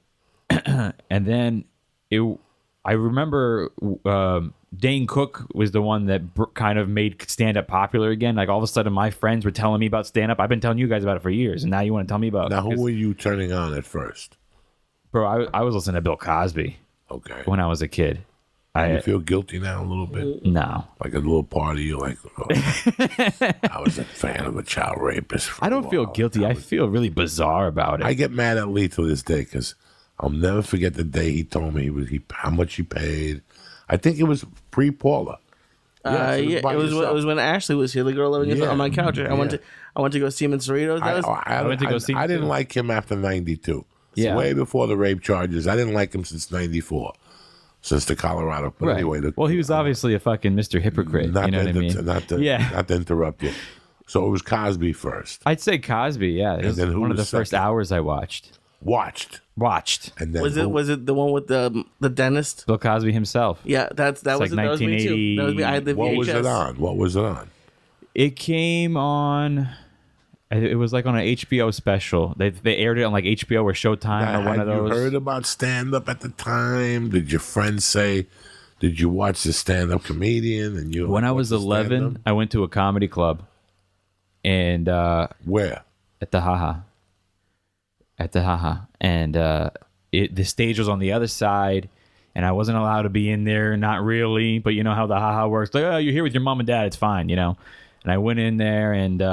then I remember Dane Cook was the one that kind of made stand-up popular again. Like all of a sudden my friends were telling me about stand-up. I've been telling you guys about it for years, and now you want to tell me about it. Now, who were you turning on at first? Bro, I was listening to Bill Cosby. Okay. When I was a kid. You feel guilty now a little bit? No. Like a little party, you're like, oh, I was a fan of a child rapist. I don't feel guilty. I feel really bizarre about it. I get mad at Lee to this day because I'll never forget the day he told me how much he paid. I think it was pre-Paula. It was when Ashley was here, the girl living on my couch. I went to go see him in Cerritos. I went to go see him. I didn't like him after 92. It's way before the rape charges. I didn't like him since 94. Since the Colorado. But anyway. He was obviously a fucking Mr. Hypocrite. You know what I mean? Not to interrupt you. So it was Cosby first. I'd say Cosby, yeah. It was one of the first hours I watched. Watched. And then was it the one with the dentist? Bill Cosby himself. Yeah, that was like 1980. That was me too. That was me. I had the VHS. What was it on? It came on. It was like on an HBO special. They aired it on like HBO or Showtime or one of those. Had you heard about stand-up at the time? Did your friends say, did you watch the stand-up comedian? And you when I was 11, I went to a comedy club. And where? At the Haha. And the stage was on the other side, and I wasn't allowed to be in there, not really. But you know how the Haha works. Like, oh, you're here with your mom and dad, it's fine, And I went in there, and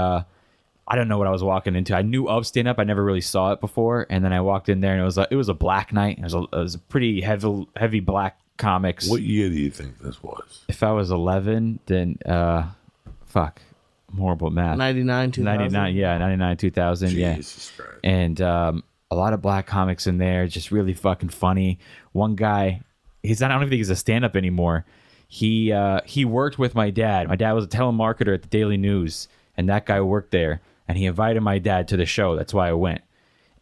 I don't know what I was walking into. I knew of stand-up. I never really saw it before. And then I walked in there, and it was a black night. It was a pretty heavy black comics. What year do you think this was? If I was 11, then I'm horrible at math. 99, 2000. 99, 2000, Jesus Christ. And a lot of black comics in there, just really fucking funny. One guy, I don't even think he's a stand-up anymore. He worked with my dad. My dad was a telemarketer at the Daily News, and that guy worked there. And he invited my dad to the show. That's why I went.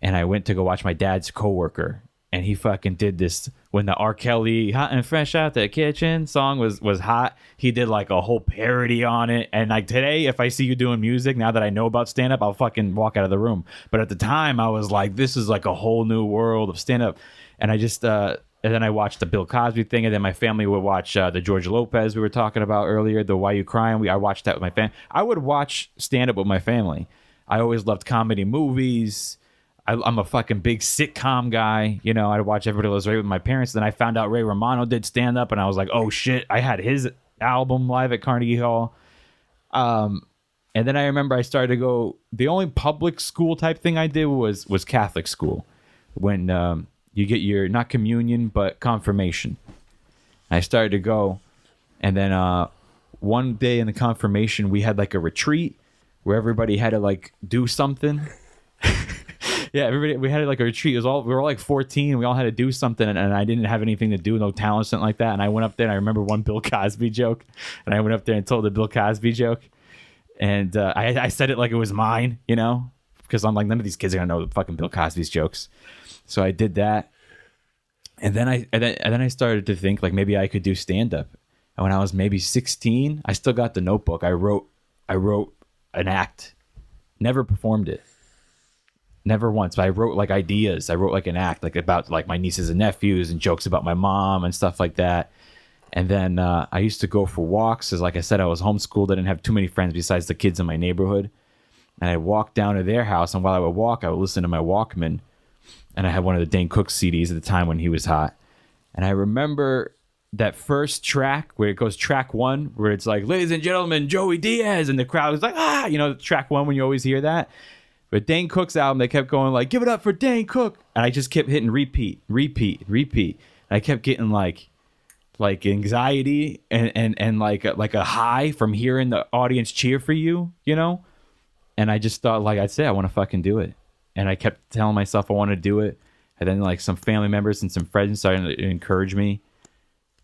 And I went to go watch my dad's coworker. and he fucking did this when the R. Kelly "Hot and Fresh Out the Kitchen" song was hot. He did like a whole parody on it. And like today, if I see you doing music, now that I know about stand up, I'll fucking walk out of the room. But at the time, I was like, this is like a whole new world of stand up. And I just and then I watched the Bill Cosby thing, and then my family would watch the George Lopez we were talking about earlier, the Why You Crying. I watched that with my family. I would watch stand up with my family. I always loved comedy movies. I'm a fucking big sitcom guy. You know, I'd watch Everybody Loves Ray with my parents. Then I found out Ray Romano did stand up, and I was like, oh shit, I had his album live at Carnegie Hall. And then I remember I started to go, the only public school type thing I did was Catholic school. When you get your, not communion, but confirmation. I started to go, and then one day in the confirmation, we had like a retreat where everybody had to like do something. Yeah, everybody, we had like a retreat. We were all like 14. We all had to do something, and I didn't have anything to do, no talent, something like that. And I went up there, and I remember one Bill Cosby joke, and I went up there and told the Bill Cosby joke, and I said it like it was mine, you know, because I'm like, none of these kids are gonna know the fucking Bill Cosby's jokes. So I did that, and then I started to think like maybe I could do stand up. And when I was maybe 16, I still got the notebook. I wrote an act, never performed it. Never once, but I wrote like ideas. I wrote like an act, like about like my nieces and nephews and jokes about my mom and stuff like that. And then I used to go for walks. As like I said, I was homeschooled. I didn't have too many friends besides the kids in my neighborhood. And I'd walk down to their house, and while I would walk, I would listen to my Walkman. And I had one of the Dane Cook CDs at the time when he was hot. And I remember that first track where it goes track one, where it's like, ladies and gentlemen, Joey Diaz. And the crowd was like, ah, you know, track one when you always hear that. But Dane Cook's album, they kept going like, give it up for Dane Cook. And I just kept hitting repeat. And I kept getting like anxiety and like a high from hearing the audience cheer for you, you know? And I just thought, like I said, I want to fucking do it. And I kept telling myself I want to do it. And then like some family members and some friends started to encourage me.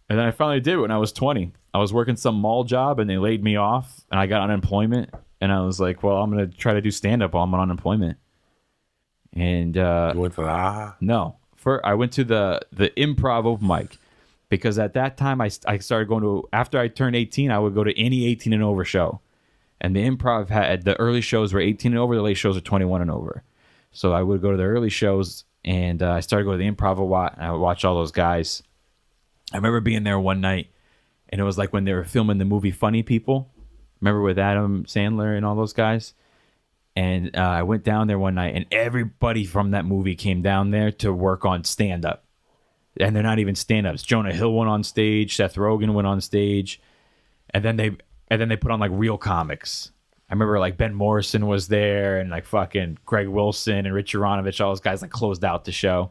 And then I finally did it when I was 20. I was working some mall job, and they laid me off, and I got unemployment. And I was like, well, I'm going to try to do stand-up while I'm on unemployment. And You went to the AHA? no. I went to the improv open mic, because at that time I started going to, after I turned 18, I would go to any 18 and over show. And the improv had, the early shows were 18 and over, the late shows were 21 and over. So I would go to the early shows, and I started going to the improv a lot, and I would watch all those guys. I remember being there one night, and it was like when they were filming the movie Funny People. Remember with Adam Sandler and all those guys? And I went down there one night, and everybody from that movie came down there to work on stand-up. And they're not even stand-ups. Jonah Hill went on stage. Seth Rogen went on stage. And then they put on like real comics. I remember like Ben Morrison was there, and like fucking Greg Wilson and Rich Aronovich, all those guys like closed out the show.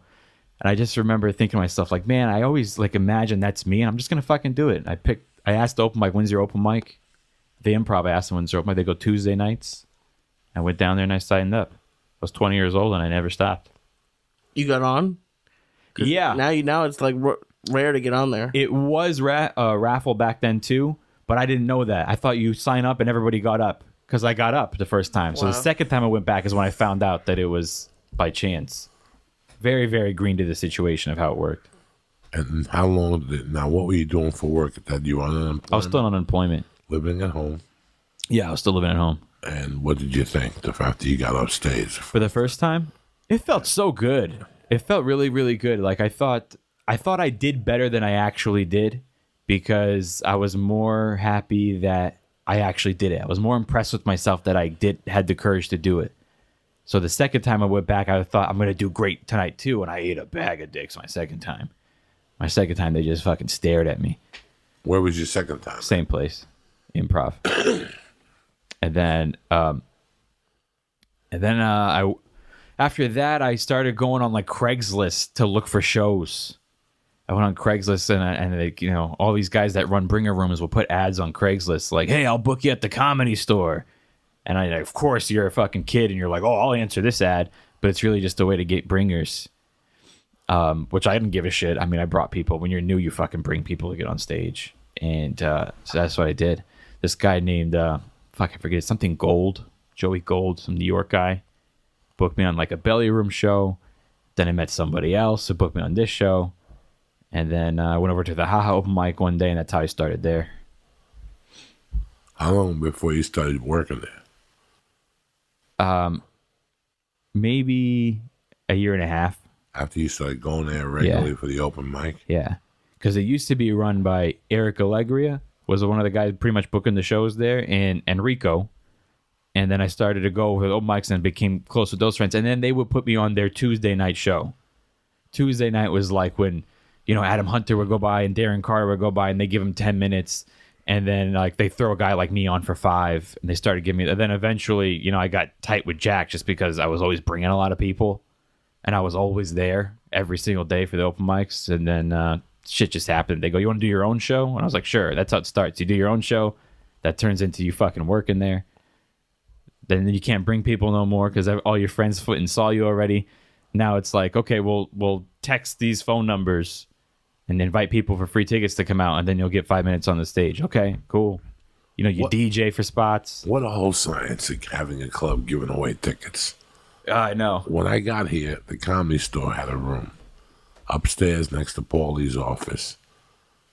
And I just remember thinking to myself, like, man, I always like imagine that's me, and I'm just gonna fucking do it. And I asked the open mic, when's your open mic? The improv, I asked them when's their open mic. They go Tuesday nights. I went down there and I signed up. I was 20 years old, and I never stopped. You got on? Yeah. Now it's like rare to get on there. It was raffle back then too, but I didn't know that. I thought you sign up and everybody got up, because I got up the first time. So the second time I went back is when I found out that it was by chance. Very, very green to the situation of how it worked. And how long now, what were you doing for work at that? You were on unemployment? I was still on unemployment. Living at home? Yeah, I was still living at home. And what did you think the fact that you got off stage? For the first time, it felt so good. It felt really, really good. Like I thought I did better than I actually did, because I was more happy that I actually did it. I was more impressed with myself that I had the courage to do it. So the second time I went back, I thought I'm going to do great tonight too. And I ate a bag of dicks my second time. My second time, they just fucking stared at me. Where was your second time? Same place, improv. And then after that, I started going on like Craigslist to look for shows. I went on Craigslist, and they, you know, all these guys that run bringer rooms will put ads on Craigslist like, hey, I'll book you at the Comedy Store. And of course, you're a fucking kid, and you're like, oh, I'll answer this ad. But it's really just a way to get bringers, which I didn't give a shit. I mean, I brought people. When you're new, you fucking bring people to get on stage. And so that's what I did. This guy named, I forget, something Gold, Joey Gold, some New York guy, booked me on like a belly room show. Then I met somebody else who booked me on this show. And then I went over to the Haha open mic one day, and that's how I started there. How long before you started working there? Maybe a year and a half. After you started going there regularly for the open mic? Yeah. Because it used to be run by Eric Allegria, was one of the guys pretty much booking the shows there, and Enrico. And then I started to go with open mics and became close with those friends. And then they would put me on their Tuesday night show. Tuesday night was like when, Adam Hunter would go by and Darren Carter would go by, and they give him 10 minutes. And then like they throw a guy like me on for 5, and they started giving me. And then eventually, I got tight with Jack just because I was always bringing a lot of people, and I was always there every single day for the open mics. And then shit just happened. They go, "You want to do your own show?" And I was like, "Sure." That's how it starts. You do your own show, that turns into you fucking working there. Then you can't bring people no more because all your friends foot and saw you already. Now it's like, okay, we'll text these phone numbers and invite people for free tickets to come out, and then you'll get 5 minutes on the stage. Okay, cool. You DJ for spots. What a whole science of having a club giving away tickets. I know. When I got here, the Comedy Store had a room upstairs next to Paulie's office.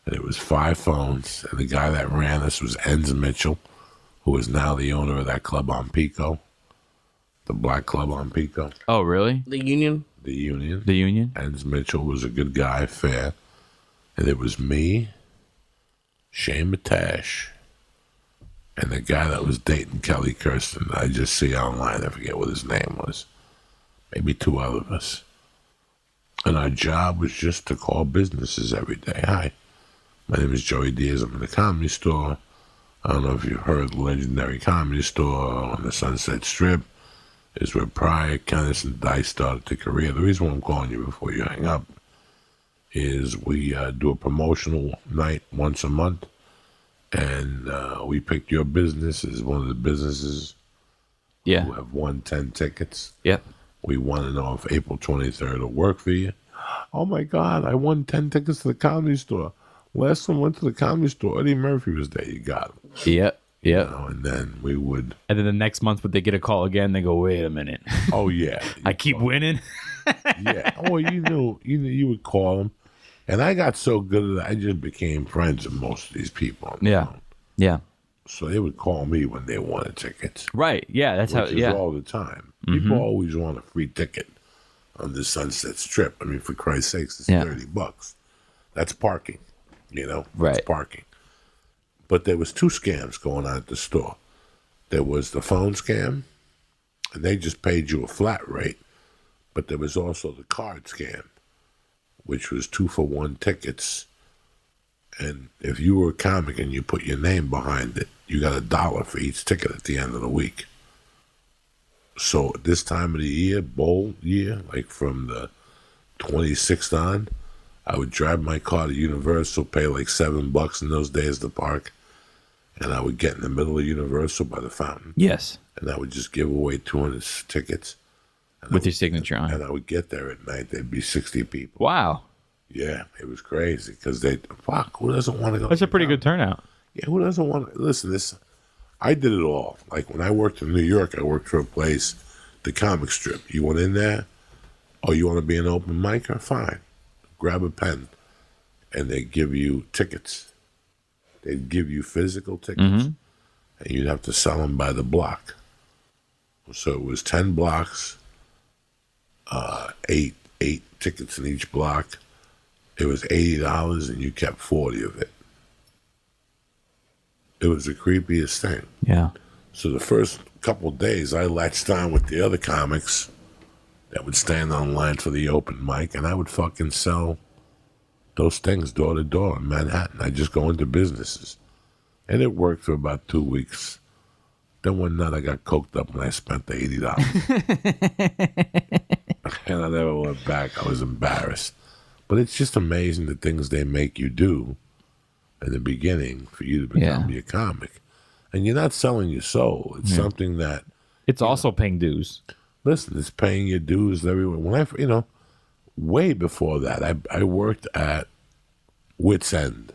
And it was 5 phones, and the guy that ran this was Enz Mitchell, who is now the owner of that club on Pico, the Black Club on Pico. Oh, really? The Union? The Union. The Union? Enz Mitchell was a good guy, fair. And it was me, Shane Matash, and the guy that was dating Kelly Kirsten. I just see online, I forget what his name was. Maybe 2 other of us. And our job was just to call businesses every day. "Hi, my name is Joey Diaz. I'm in the Comedy Store. I don't know if you've heard of the legendary Comedy Store on the Sunset Strip. Is where Pryor, Kenneth, and Dice started their career. The reason why I'm calling you before you hang up is we do a promotional night once a month, and we picked your business as one of the businesses who have won 10 tickets. Yep. We want to know if April 23rd will work for you." "Oh my God, I won 10 tickets to the Comedy Store. Last one went to the Comedy Store. Eddie Murphy was there. You got him." Yep. Yep. And then we would. And then the next month, would they get a call again? They go, "Wait a minute." Oh yeah. I keep winning. Yeah. Oh, you would call them, and I got so good at it, I just became friends with most of these people. Yeah. Yeah. So they would call me when they wanted tickets. Right. Yeah. That's which how. is Yeah. all the time. People always want a free ticket on the Sunset Strip. I mean, for Christ's sakes, it's $30. That's parking. Right. It's parking. But there was 2 scams going on at the store. There was the phone scam, and they just paid you a flat rate. But there was also the card scam, which was 2-for-1 tickets. And if you were a comic and you put your name behind it, you got $1 for each ticket at the end of the week. So this time of the year, bowl year, like from the 26th on, I would drive my car to Universal, pay like $7 in those days to park, and I would get in the middle of Universal by the fountain. Yes. And I would just give away 200 tickets. With your signature on it. And I would get there at night. There'd be 60 people. Wow. Yeah, it was crazy because who doesn't want to go? That's a pretty good turnout. Yeah, who doesn't want to? Listen, I did it all. Like when I worked in New York, I worked for a place, the Comic Strip. You went in there, you want to be an open micer? Fine. Grab a pen, and they give you tickets. They'd give you physical tickets, and you'd have to sell them by the block. So it was 10 blocks, 8 tickets in each block. It was $80, and you kept 40 of it. It was the creepiest thing. Yeah. So the first couple of days, I latched on with the other comics that would stand on line for the open mic, and I would fucking sell those things door to door in Manhattan. I'd just go into businesses. And it worked for about 2 weeks. Then one night I got coked up and I spent the $80. And I never went back. I was embarrassed. But it's just amazing the things they make you do in the beginning for you to become your comic. And you're not selling your soul. It's something that... It's also paying dues. Listen, it's paying your dues everywhere. When way before that, I worked at Wits End.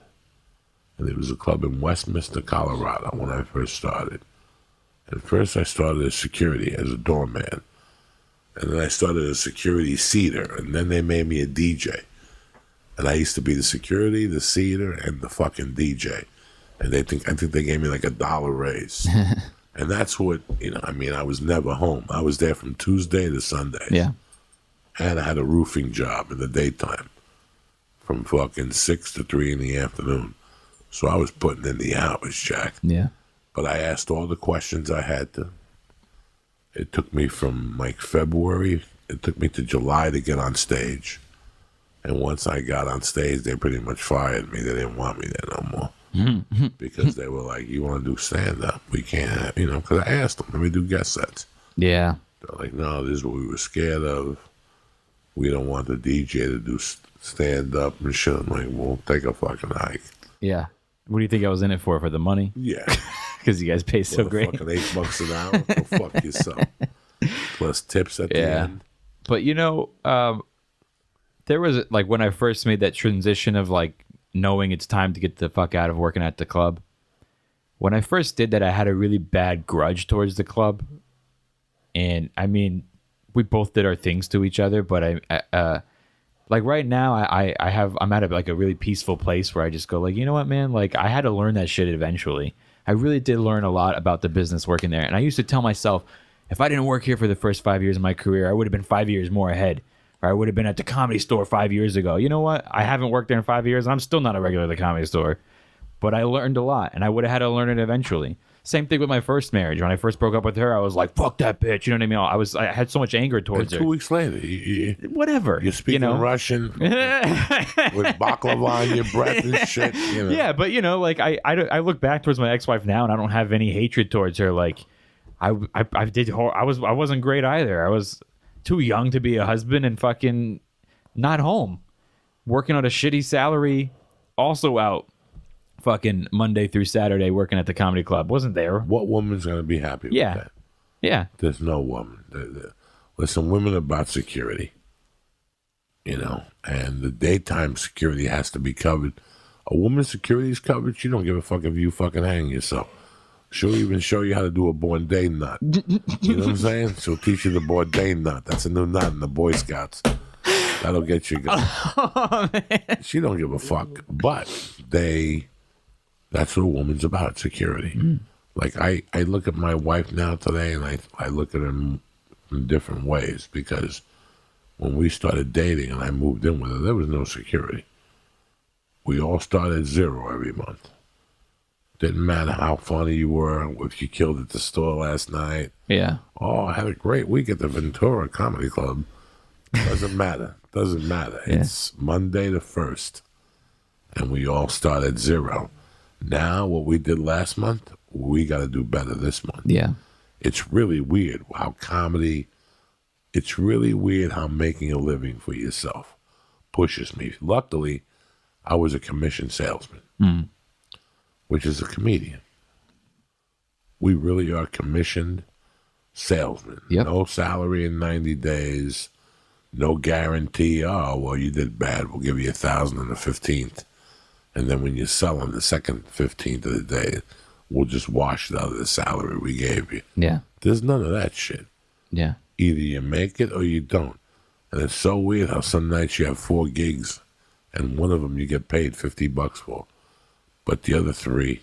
And it was a club in Westminster, Colorado when I first started. At first I started as security, as a doorman. And then I started a security seater, and then they made me a DJ. And I used to be the security, the seater, and the fucking DJ. And I think they gave me like $1 raise. And that's what, I was never home. I was there from Tuesday to Sunday. Yeah. And I had a roofing job in the daytime from fucking 6 to 3 in the afternoon. So I was putting in the hours, Jack. Yeah. But I asked all the questions I had to. It took me from like February, it took me to July to get on stage. And once I got on stage, they pretty much fired me. They didn't want me there no more. Because they were like, you want to do stand-up? We can't have, because I asked them, let me do guest sets. Yeah. They're like, no, this is what we were scared of. We don't want the DJ to do stand-up and shit. I'm like, well, take a fucking hike. Yeah. What do you think I was in it for the money? Yeah. Because you guys pay so For great. fucking $8 an hour. Go fuck yourself. Plus tips at the end. But there was like when I first made that transition of like knowing it's time to get the fuck out of working at the club. When I first did that, I had a really bad grudge towards the club. And I mean, we both did our things to each other, but I like right now I'm at like a really peaceful place where I just go like, you know what, man, like I had to learn that shit eventually. I really did learn a lot about the business working there. And I used to tell myself, if I didn't work here for the first 5 years of my career, I would have been 5 years more ahead. Or I would have been at the Comedy Store 5 years ago. You know what? I haven't worked there in 5 years. I'm still not a regular at the Comedy Store. But I learned a lot, and I would have had to learn it eventually. Same thing with my first marriage. When I first broke up with her, I was like, fuck that bitch. You know what I mean? I had so much anger towards and her. 2 weeks later, Whatever. You're speaking Russian with baklava on your breath and shit. Yeah, but like I look back towards my ex-wife now, and I don't have any hatred towards her. Like I wasn't great either. I was too young to be a husband and fucking not home, working on a shitty salary, also out fucking Monday through Saturday working at the comedy club. Wasn't there. What woman's going to be happy with that? Yeah. There's no woman. Listen, women are about security, and the daytime security has to be covered. A woman's security is covered. She don't give a fuck if you fucking hang yourself. She'll even show you how to do a born day nut. You know what I'm saying? She'll teach you the born day nut. That's a new nut in the Boy Scouts. That'll get you going. Oh, man. She don't give a fuck. But that's what a woman's about, security. Like, I look at my wife now today, and I look at her in different ways, because when we started dating and I moved in with her, there was no security. We all started at zero every month. Didn't matter how funny you were, if you killed at the store last night. Yeah. Oh, I had a great week at the Ventura Comedy Club. Doesn't matter. Doesn't matter. Yeah. It's Monday the 1st, and we all start at zero. Now, what we did last month, we got to do better this month. Yeah. It's really weird how it's really weird how making a living for yourself pushes me. Luckily, I was a commission salesman, which is a comedian. We really are commissioned salesmen. Yep. No salary in 90 days, no guarantee. Oh, well, you did bad. We'll give you $1,000 on the 15th. And then when you sell on the second 15th of the day, we'll just wash it out of the salary we gave you. Yeah. There's none of that shit. Yeah. Either you make it or you don't. And it's so weird how some nights you have 4 gigs and one of them you get paid $50 for. But the other 3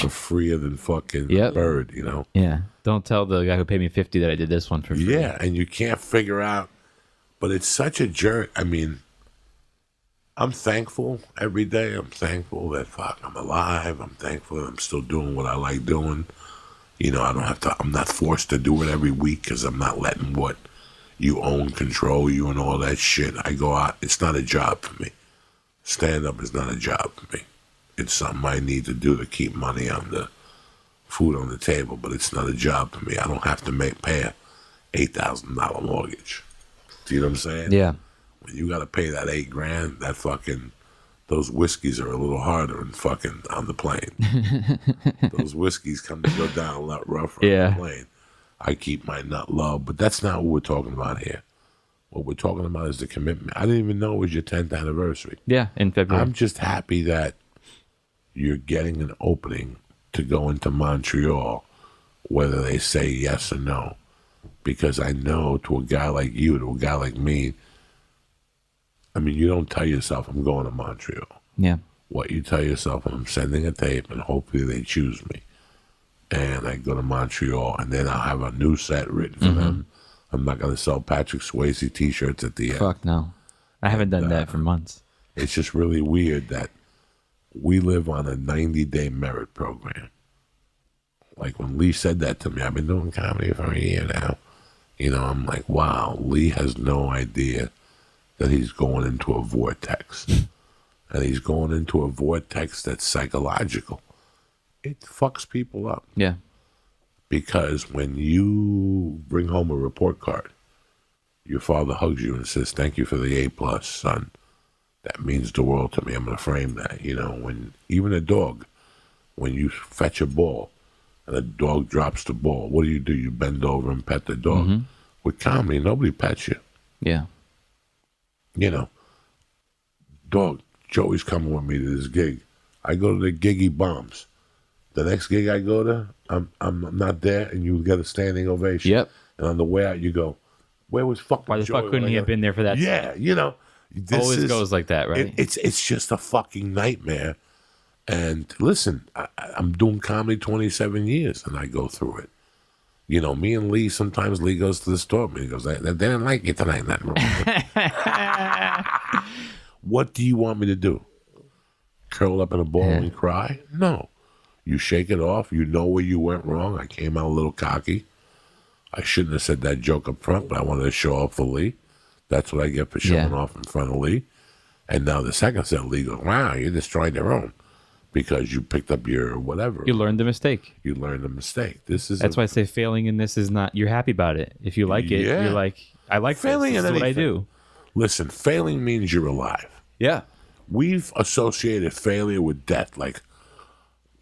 are freer than fucking a bird, Yeah. Don't tell the guy who paid me $50 that I did this one for free. Yeah, and you can't figure out. But it's such a jerk. I mean, I'm thankful every day. I'm thankful that I'm alive. I'm thankful that I'm still doing what I like doing. I'm not forced to do it every week because I'm not letting what you own control you and all that shit. I go out. It's not a job for me. Stand-up is not a job for me. It's something I need to do to keep money on the food on the table, but it's not a job for me. I don't have to pay a $8,000 mortgage. Do you know what I'm saying? Yeah. When you got to pay that $8,000, that fucking, those whiskeys are a little harder and fucking on the plane. Those whiskeys come to go down a lot rougher on the plane. I keep my nut low, but that's not what we're talking about here. What we're talking about is the commitment. I didn't even know it was your 10th anniversary. Yeah, in February. I'm just happy that you're getting an opening to go into Montreal, whether they say yes or no. Because I know to a guy like you, to a guy like me, I mean, you don't tell yourself I'm going to Montreal. Yeah. What you tell yourself, I'm sending a tape and hopefully they choose me. And I go to Montreal and then I'll have a new set written for them. I'm not going to sell Patrick Swayze t-shirts at the end. Fuck no. I haven't done that for months. It's just really weird that we live on a 90-day merit program. Like when Lee said that to me, I've been doing comedy for a year now. You know, I'm like, wow, Lee has no idea that he's going into a vortex. And he's going into a vortex that's psychological. It fucks people up. Yeah. Because when you bring home a report card, your father hugs you and says, thank you for the A+, son. That means the world to me. I'm going to frame that. You know, when even a dog, when you fetch a ball and a dog drops the ball, what do? You bend over and pet the dog. With comedy, nobody pets you. Yeah. You know, dog, Joey's coming with me to this gig. I go to the gig, he bombs. The next gig I go to, I'm not there, and you get a standing ovation. Yep. And on the way out, you go, where was fucking Why the Joey fuck couldn't he have been there for that? Yeah, you know. Always goes like that, right? It's just a fucking nightmare. And listen, I'm doing comedy 27 years, and I go through it. You know, me and Lee, sometimes Lee goes to the store, and he goes, they didn't like you tonight. Nothing wrong. What do you want me to do? Curl up in a ball and cry? No. You shake it off. You know where you went wrong. I came out a little cocky. I shouldn't have said that joke up front, but I wanted to show off for Lee. That's what I get for showing off in front of Lee. And now the second set, Lee goes, wow, you destroyed your own. Because you picked up your whatever. You learned the mistake. You learned the mistake. That's why I say failing in this is not, you're happy about it. If you like it, you're like, I like failing. This is what I do. Listen, failing means you're alive. Yeah. We've associated failure with death. Like,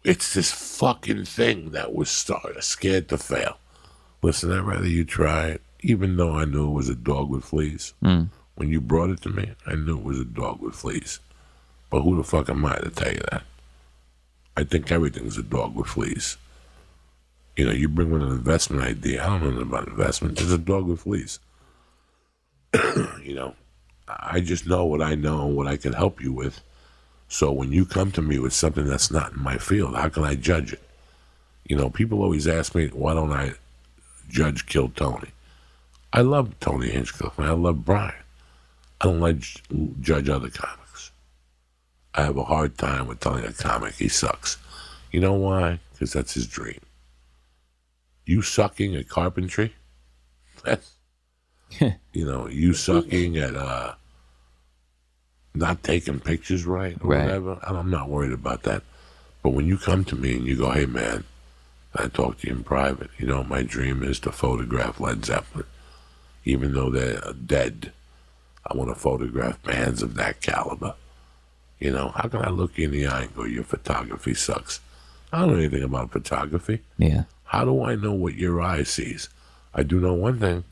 it's this fucking thing that was scared to fail. Listen, I'd rather you try it, even though I knew it was a dog with fleas. When you brought it to me, I knew it was a dog with fleas. But who the fuck am I to tell you that? I think everything's a dog with fleas. You know, you bring with an investment idea. I don't know nothing about investment. It's a dog with fleas. You know, I just know what I know and what I can help you with. So when you come to me with something that's not in my field, how can I judge it? You know, people always ask me, why don't I judge Kill Tony? I love Tony Hinchcliffe and I love Brian. I don't like judge other comics. I have a hard time with telling a comic he sucks. You know why? Because that's his dream. You sucking at carpentry? That's, you know, you sucking at not taking pictures right or whatever. I'm not worried about that. But when you come to me and you go, hey, man, I talk to you in private. You know, my dream is to photograph Led Zeppelin. Even though they're dead, I want to photograph bands of that caliber. You know, how can I look you in the eye and go, your photography sucks? I don't know anything about photography. Yeah. How do I know what your eye sees? I do know one thing.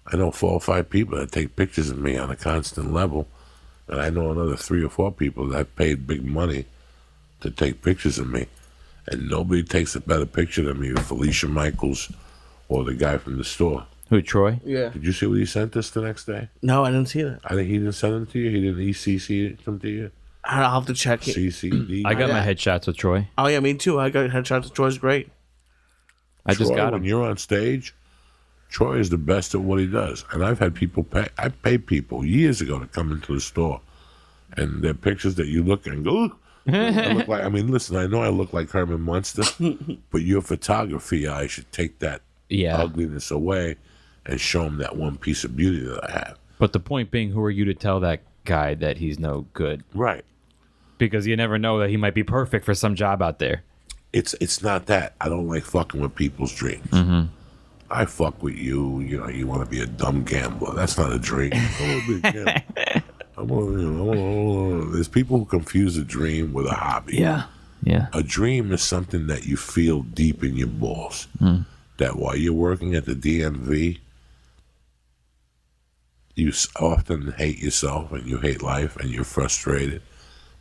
I know 4 or 5 people that take pictures of me on a constant level. And I know another 3 or 4 people that paid big money to take pictures of me. And nobody takes a better picture than me with Felicia Michaels or the guy from the store. Who, Troy? Yeah. Did you see what he sent us the next day? No, I didn't see that. I think he didn't send them to you? He didn't ECC them to you? I'll have to check it. CCD? I got my headshots with Troy. Oh, yeah, me too. I got headshots. Troy's great. I just Troy, got when him. you're on stage, Troy is the best at what he does. And I've had people pay. I paid people years ago to come into the store. And they're pictures that you look and go, ooh. I look like, I mean, listen, I know I look like Herman Munster, but your photography eye should take that ugliness away and show him that one piece of beauty that I have. But the point being, who are you to tell that guy that he's no good? Right. Because you never know that he might be perfect for some job out there. It's not that. I don't like fucking with people's dreams. I fuck with you. You know, you want to be a dumb gambler. That's not a dream. I want to be a gambler. There's people who confuse a dream with a hobby. Yeah. A dream is something that you feel deep in your balls. That while you're working at the DMV, you often hate yourself and you hate life and you're frustrated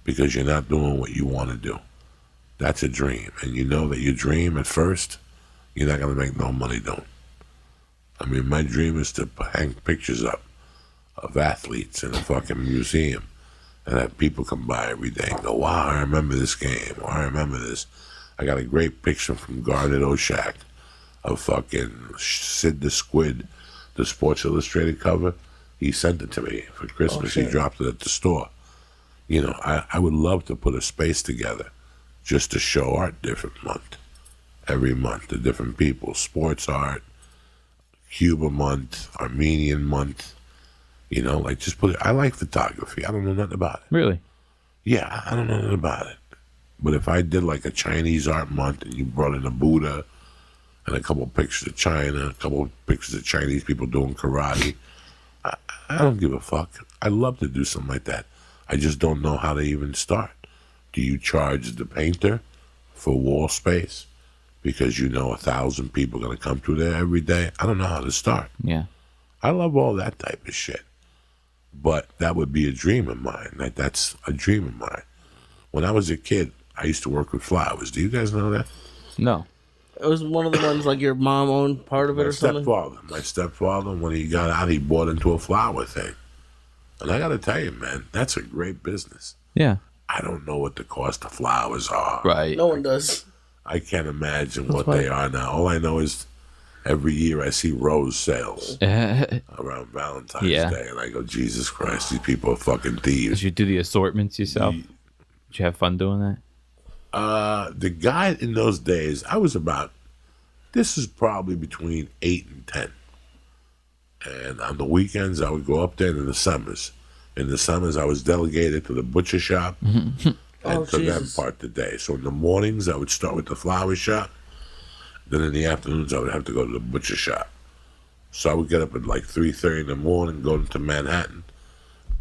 because you're not doing what you want to do. That's a dream. And you know that your dream at first, you're not going to make no money doing. I mean, my dream is to hang pictures up of athletes in a fucking museum and have people come by every day and go, wow, I remember this game, or I remember this. I got a great picture from Garnet Oshak of fucking Sid the Squid, the Sports Illustrated cover. He sent it to me for Christmas. He dropped it at the store. You know, I would love to put a space together just to show art different month. Every month, to different people. Sports art, Cuba month, Armenian month. You know, like just put it. I like photography. I don't know nothing about it. Really? Yeah, I don't know nothing about it. But if I did like a Chinese art month and you brought in a Buddha and a couple pictures of China, a couple pictures of Chinese people doing karate, I don't give a fuck. I love to do something like that. I just don't know how to even start. Do you charge the painter for wall space because you know 1,000 people are going to come through there every day? I don't know how to start. Yeah. I love all that type of shit. But that would be a dream of mine. That's a dream of mine. When I was a kid, I used to work with flowers. Do you guys know that? No. It was one of the ones like your mom owned part of it or something? My stepfather, when he got out, he bought into a flower thing. And I got to tell you, man, that's a great business. Yeah. I don't know what the cost of flowers are. Right. No one does. I can't imagine what they are now. All I know is every year I see rose sales around Valentine's Day. And I go, Jesus Christ, these people are fucking thieves. Did you do the assortments yourself? Did you have fun doing that? The guy in those days, this is probably between 8 and 10. And on the weekends, I would go up there in the summers. In the summers, I was delegated to the butcher shop and to them part the day. So in the mornings, I would start with the flower shop. Then in the afternoons, I would have to go to the butcher shop. So I would get up at like 3:30 in the morning, go to Manhattan,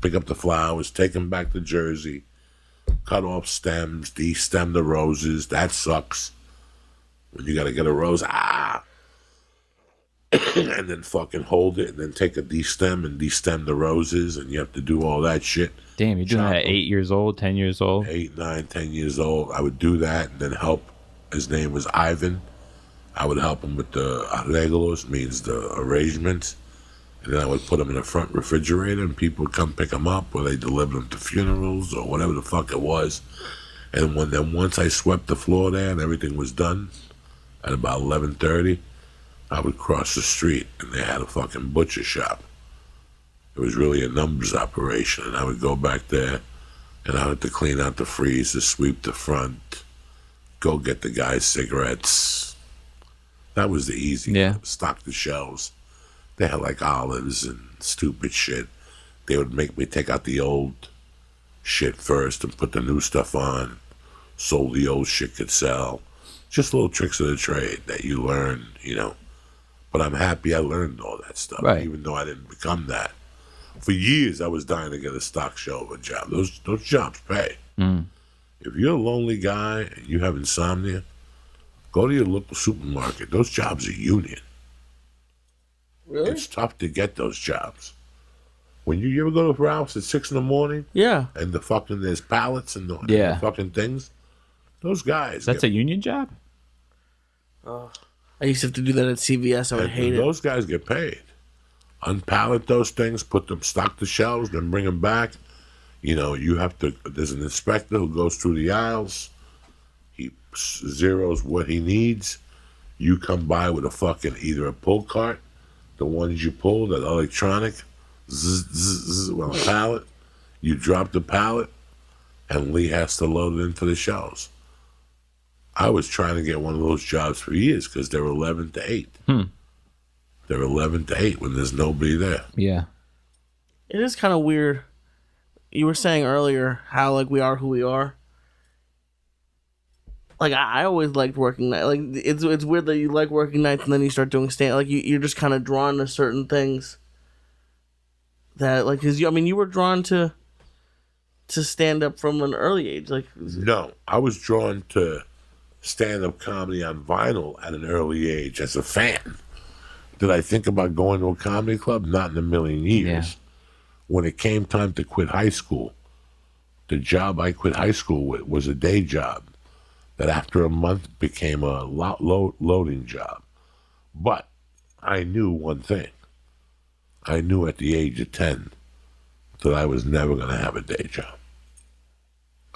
pick up the flowers, take them back to Jersey, cut off stems, de-stem the roses. That sucks. When you got to get a rose, and then fucking hold it, and then take a de-stem and de-stem the roses, and you have to do all that shit. Damn, you're doing that at 8 years old, 10 years old? 8, 9, 10 years old. I would do that and then help. His name was Ivan. I would help him with the arreglos, means the arrangements. And then I would put them in the front refrigerator, and people would come pick them up, or they deliver them to funerals, or whatever the fuck it was. And once I swept the floor there and everything was done, at about 11:30, I would cross the street, and they had a fucking butcher shop. It was really a numbers operation, and I would go back there, and I had to clean out the freezer, sweep the front, go get the guys cigarettes. That was the easy. Yeah. Stock the shelves. They had like olives and stupid shit. They would make me take out the old shit first and put the new stuff on, so the old shit could sell. Just little tricks of the trade that you learn, you know. But I'm happy I learned all that stuff, right, even though I didn't become that. For years, I was dying to get a stock shelf job. Those jobs pay. If you're a lonely guy and you have insomnia, go to your local supermarket. Those jobs are union. Really? It's tough to get those jobs. When you ever go to Ralph's at 6 in the morning, Yeah. and there's pallets and the fucking things, those guys. That's a union job? I used to have to do that at CVS. I would hate it. Those guys get paid. Unpallet those things, put them, stock the shelves, then bring them back. You know, there's an inspector who goes through the aisles. He zeroes what he needs. You come by with a fucking, either a pull cart, the ones you pull, that electronic, on a pallet. You drop the pallet, and Lee has to load it into the shelves. I was trying to get one of those jobs for years because they're 11 to 8. They're 11 to 8 when there's nobody there. Yeah. It is kind of weird. You were saying earlier how like we are who we are. Like I always liked working nights. Like it's weird that you like working nights and then you start doing stand. Like you're just kind of drawn to certain things. That like because you were drawn to stand up from an early age. Like no, I was drawn to stand-up comedy on vinyl at an early age as a fan. Did I think about going to a comedy club? Not in a million years. Yeah. When it came time to quit high school, the job I quit high school with was a day job that after a month became a loading job. But I knew one thing. I knew at the age of 10 that I was never going to have a day job.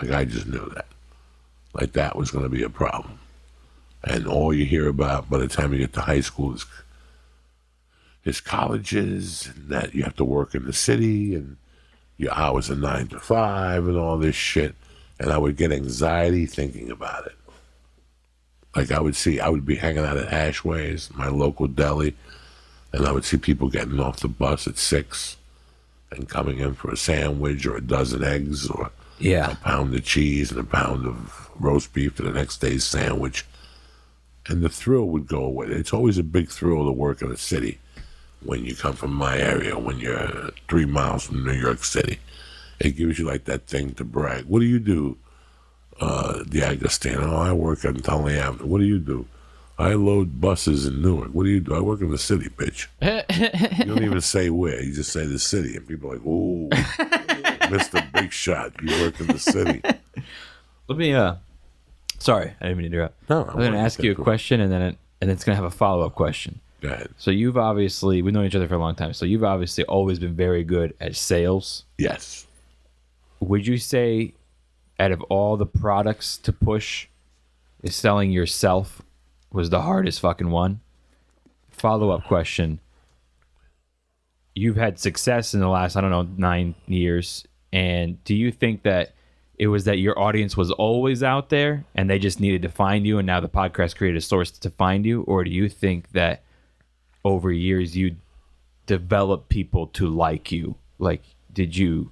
Like, I just knew that. Like, that was going to be a problem. And all you hear about by the time you get to high school is colleges, and that you have to work in the city, and your hours are 9 to 5, and all this shit. And I would get anxiety thinking about it. Like, I would be hanging out at Ashway's, my local deli, and I would see people getting off the bus at 6 and coming in for a sandwich or a dozen eggs or a pound of cheese and a pound of roast beef for the next day's sandwich. And the thrill would go away. It's always a big thrill to work in a city when you come from my area, when you're 3 miles from New York City. It gives you like that thing to brag. What do you do, the Agostino? I work on Tully Avenue. What do you do? I load buses in Newark. What do you do? I work in the city, bitch. You don't even say where. You just say the city. And people are like, ooh, Mr. Big Shot, you work in the city. Let me, sorry, I didn't mean to interrupt. No, I'm going to ask you a question, and then it's going to have a follow-up question. Go ahead. So we've known each other for a long time, so you've obviously always been very good at sales. Yes. Would you say, out of all the products to push, is selling yourself was the hardest fucking one? Follow-up question. You've had success in the last, 9 years. And do you think that it was that your audience was always out there and they just needed to find you, and now the podcast created a source to find you? Or do you think that over years you developed people to like you? Like, did you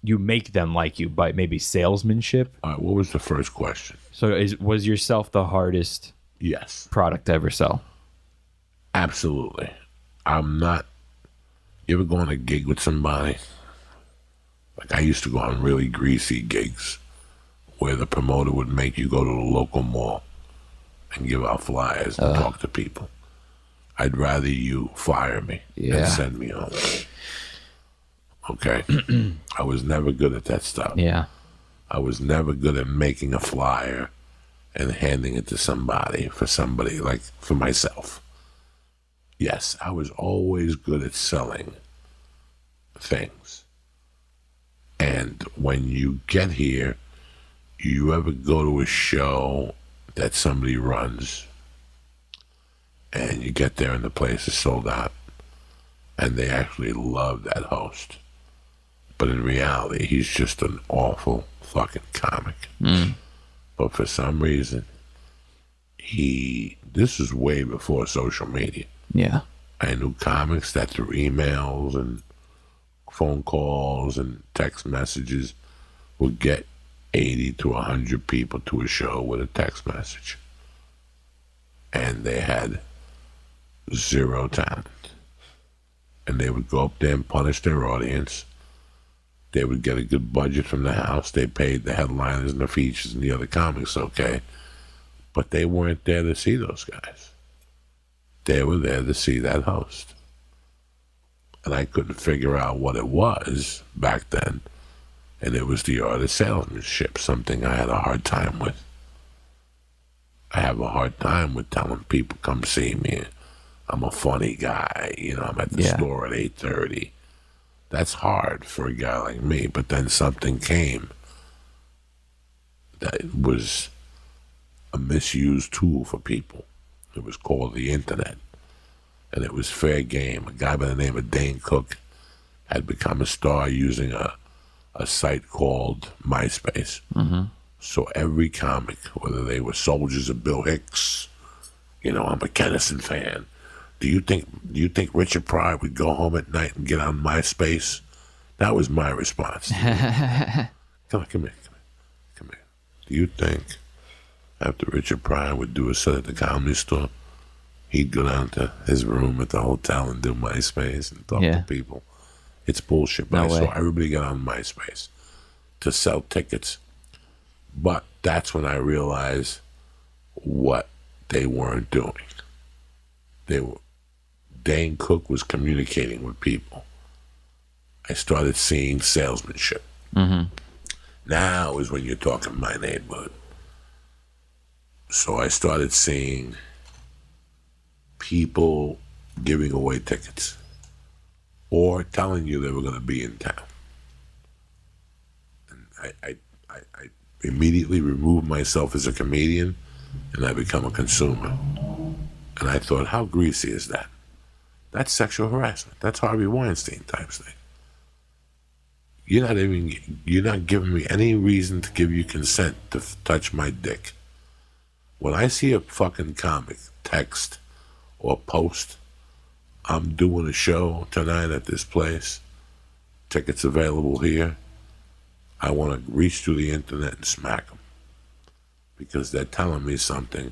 make them like you by maybe salesmanship? All right, what was the first question? So was yourself the hardest Yes. product to ever sell? Absolutely. I'm not... You ever go on a gig with somebody? Like, I used to go on really greasy gigs where the promoter would make you go to the local mall and give out flyers and talk to people. I'd rather you fire me and send me home. Okay? I was never good at that stuff. Yeah. I was never good at making a flyer and handing it to somebody, like for myself. Yes, I was always good at selling things. And when you get here, you ever go to a show that somebody runs and you get there and the place is sold out and they actually love that host. But in reality, he's just an awful fucking comic. But for some reason, this was way before social media. Yeah. I knew comics that through emails and phone calls and text messages would get 80 to 100 people to a show with a text message. And they had zero talent. And they would go up there and punish their audience. They would get a good budget from the house. They paid the headliners and the features and the other comics, okay? But they weren't there to see those guys. They were there to see that host. And I couldn't figure out what it was back then. And it was the art of salesmanship, something I had a hard time with. I have a hard time with telling people, come see me. I'm a funny guy. I'm at the store at 8:30. That's hard for a guy like me. But then something came that was a misused tool for people. It was called the internet. And it was fair game. A guy by the name of Dane Cook had become a star using a site called MySpace. Mm-hmm. So every comic, whether they were soldiers of Bill Hicks, I'm a Kennison fan. Do you think Richard Pryor would go home at night and get on MySpace? That was my response. Come here. Do you think after Richard Pryor would do a set at the Comedy Store, he'd go down to his room at the hotel and do MySpace and talk to people? It's bullshit. But No I way. saw everybody get on MySpace to sell tickets. But that's when I realized what they weren't doing. Dane Cook was communicating with people. I started seeing salesmanship. Mm-hmm. Now is when you're talking my neighborhood. So I started seeing people giving away tickets or telling you they were going to be in town. And I immediately removed myself as a comedian, and I become a consumer. And I thought, how greasy is that? That's sexual harassment. That's Harvey Weinstein type thing. You're not giving me any reason to give you consent to touch my dick. When I see a fucking comic text or post, I'm doing a show tonight at this place, tickets available here, I want to reach through the internet and smack them. Because they're telling me something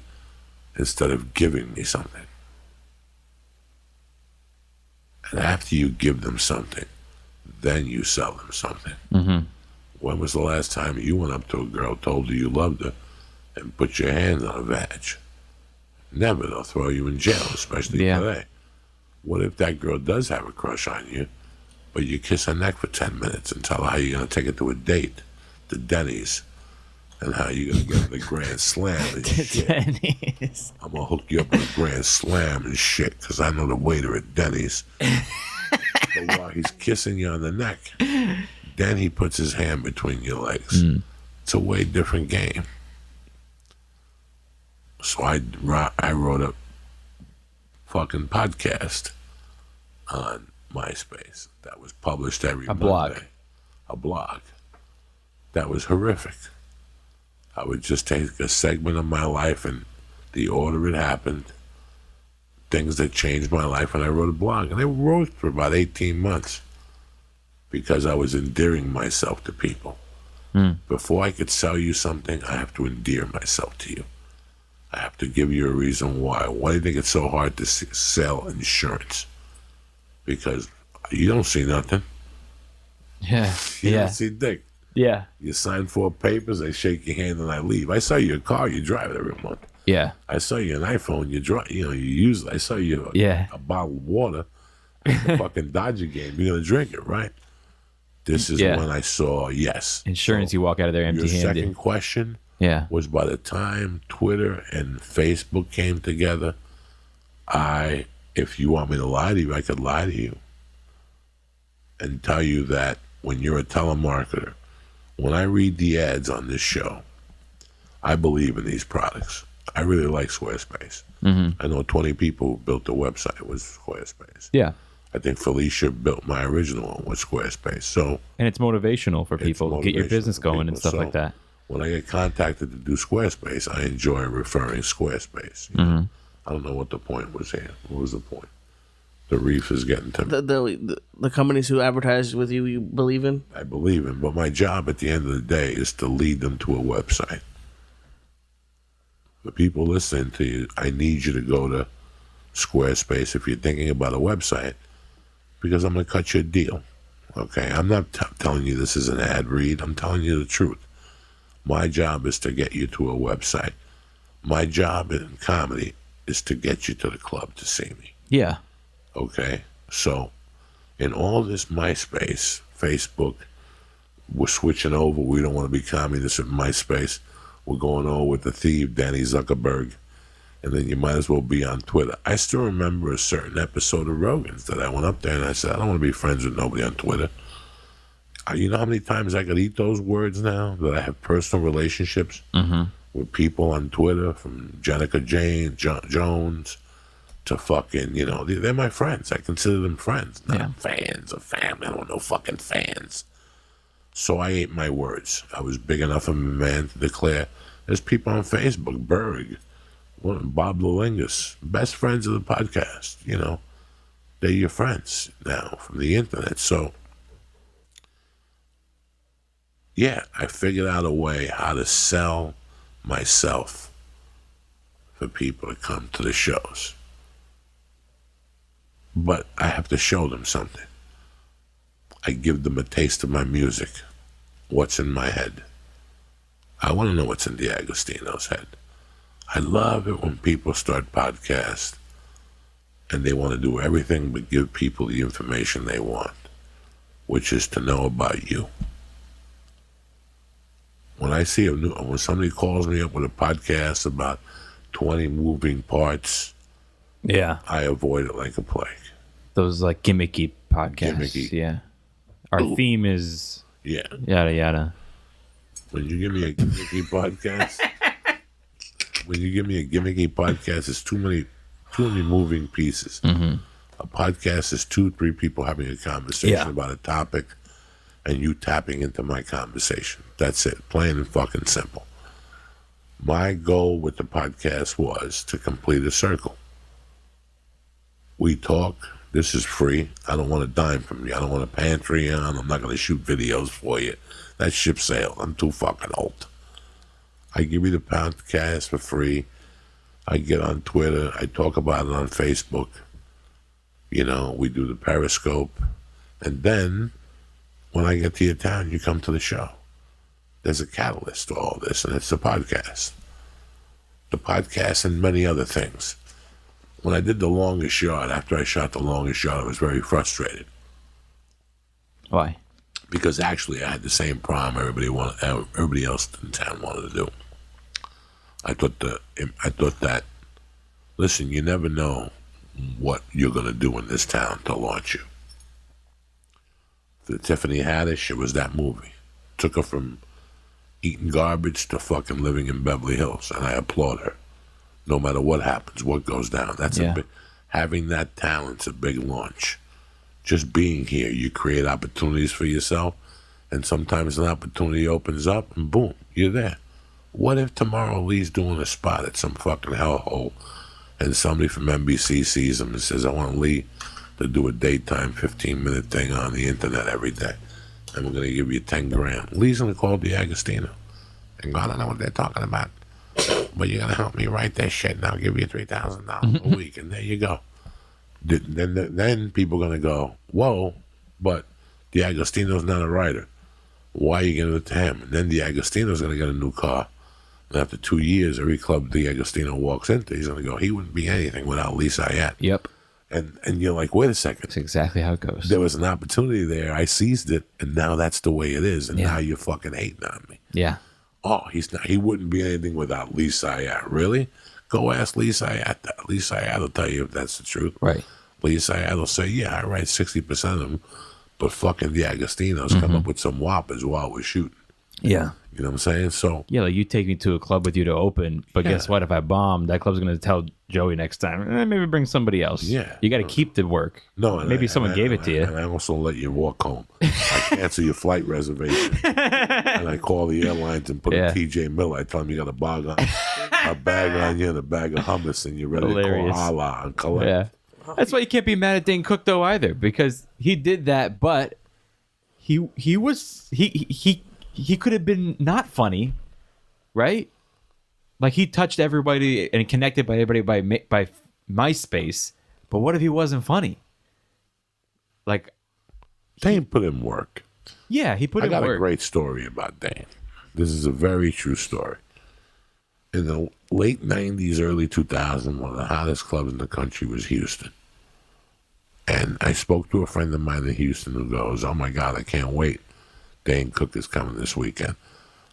instead of giving me something. And after you give them something, then you sell them something. Mm-hmm. When was the last time you went up to a girl, told her you loved her, and put your hands on a vag? Never. They'll throw you in jail, especially today. What if that girl does have a crush on you, but you kiss her neck for 10 minutes and tell her how you're going to take her to a date to Denny's, and how you're going to get her the Grand Slam and shit. Denny's. I'm going to hook you up with a Grand Slam and shit, because I know the waiter at Denny's. But while he's kissing you on the neck, then he puts his hand between your legs. It's a way different game. So I wrote a fucking podcast on MySpace that was published every Monday. A blog. That was horrific. I would just take a segment of my life and the order it happened, things that changed my life, and I wrote a blog. And I wrote for about 18 months because I was endearing myself to people. Before I could sell you something, I have to endear myself to you. I have to give you a reason why. Why do you think it's so hard to sell insurance? Because you don't see nothing. Yeah. You don't see dick. Yeah. You sign 4 papers, I shake your hand, and I leave. I saw you a car, you drive it every month. Yeah. I saw you an iPhone, you drive, you use it. I saw you a bottle of water at the fucking Dodger game. You're gonna drink it, right? This is when I saw insurance. So you walk out of there empty-handed. Your second question was by the time Twitter and Facebook came together, if you want me to lie to you, I could lie to you and tell you that when you're a telemarketer, when I read the ads on this show, I believe in these products. I really like Squarespace. I know 20 people who built the website with Squarespace. Yeah. I think Felicia built my original one with Squarespace. So, and it's motivational for people to get your business going and stuff like that. When I get contacted to do Squarespace, I enjoy referring Squarespace. I don't know what the point was here. What was the point? The reef is getting to me. The companies who advertise with you, you believe in? I believe in, but my job at the end of the day is to lead them to a website. The people listening to you, I need you to go to Squarespace if you're thinking about a website, because I'm going to cut you a deal. Okay? I'm not telling you this is an ad read. I'm telling you the truth. My job is to get you to a website. My job in comedy is to get you to the club to see me. Yeah. Okay? So, in all this MySpace, Facebook, we're switching over. We don't want to be communists in MySpace. We're going over with the thief, Danny Zuckerberg. And then you might as well be on Twitter. I still remember a certain episode of Rogan's that I went up there and I said, I don't want to be friends with nobody on Twitter. You know how many times I could eat those words now? That I have personal relationships with people on Twitter, from Jenica Jones to fucking, they're my friends. I consider them friends, not fans or family. I don't want no fucking fans. So I ate my words. I was big enough of a man to declare, there's people on Facebook, Berg, Bob Lulingus, best friends of the podcast, they're your friends now from the internet. So, yeah, I figured out a way how to sell myself for people to come to the shows. But I have to show them something. I give them a taste of my music, what's in my head. I want to know what's in the Agostino's head. I love it when people start podcasts and they want to do everything but give people the information they want, which is to know about you. When I see when somebody calls me up with a podcast about 20 moving parts, Yeah. I avoid it like a plague. Those like gimmicky podcasts. Gimmicky. Yeah. Our theme is Yeah. yada yada. When you give me a gimmicky podcast, it's too many moving pieces. Mm-hmm. A podcast is 2-3 people having a conversation about a topic, and you tapping into my conversation. That's it. Plain and fucking simple. My goal with the podcast was to complete a circle. We talk. This is free. I don't want a dime from you. I don't want a Patreon. I'm not going to shoot videos for you. That ship sailed. I'm too fucking old. I give you the podcast for free. I get on Twitter. I talk about it on Facebook. You know, we do the Periscope. And then, when I get to your town, you come to the show. There's a catalyst to all this, and it's the podcast. The podcast and many other things. When I did The Longest Yard, after I shot The Longest Yard, I was very frustrated. Why? Because actually I had the same problem everybody else in town wanted to do. I thought that, listen, you never know what you're going to do in this town to launch you. The Tiffany Haddish, it was that movie. Took her from eating garbage to fucking living in Beverly Hills, and I applaud her. No matter what happens, what goes down. Having that talent's a big launch. Just being here, you create opportunities for yourself, and sometimes an opportunity opens up, and boom, you're there. What if tomorrow Lee's doing a spot at some fucking hellhole, and somebody from NBC sees him and says, I want Lee to do a daytime 15-minute thing on the internet every day, and we're going to give you 10 grand. Lee's going to call Agostino, and God, I know what they're talking about, but you're going to help me write that shit, and I'll give you $3,000 a week, and there you go. Then people are going to go, whoa, but Agostino's not a writer. Why are you giving it to him? And then Agostino's going to get a new car. And after 2 years, every club Agostino walks into, he's going to go, he wouldn't be anything without Lee Syatt. Yep. And you're like, wait a second. That's exactly how it goes. There was an opportunity there. I seized it, and now that's the way it is. And now you're fucking hating on me. Yeah. Oh, he wouldn't be anything without Lee Syatt. Really? Go ask Lee Syatt that. Lee Syatt will tell you if that's the truth. Right. Lee Syatt will say, yeah, I write 60% of them, but fucking Agostino's come up with some whoppers while we're shooting. Yeah. You know what I'm saying? So yeah, like you take me to a club with you to open, but guess what? If I bomb, that club's going to tell Joey next time, maybe bring somebody else. Yeah. You got to keep the work. No, maybe someone gave it to you. And I also let you walk home. I cancel your flight reservation. And I call the airlines and put a TJ Miller. I tell them you got a bag on you and a bag of hummus, and you're ready to call Allah and collect. Yeah. That's why you can't be mad at Dane Cook though either, because he did that, but he could have been not funny, right? Like he touched everybody and connected by everybody by MySpace, but what if he wasn't funny? Like Dane put in work. Yeah, he put in work. I got a great story about Dane. This is a very true story. In the late 90s, early 2000s, one of the hottest clubs in the country was Houston. And I spoke to a friend of mine in Houston who goes, oh my God, I can't wait. Dane Cook is coming this weekend.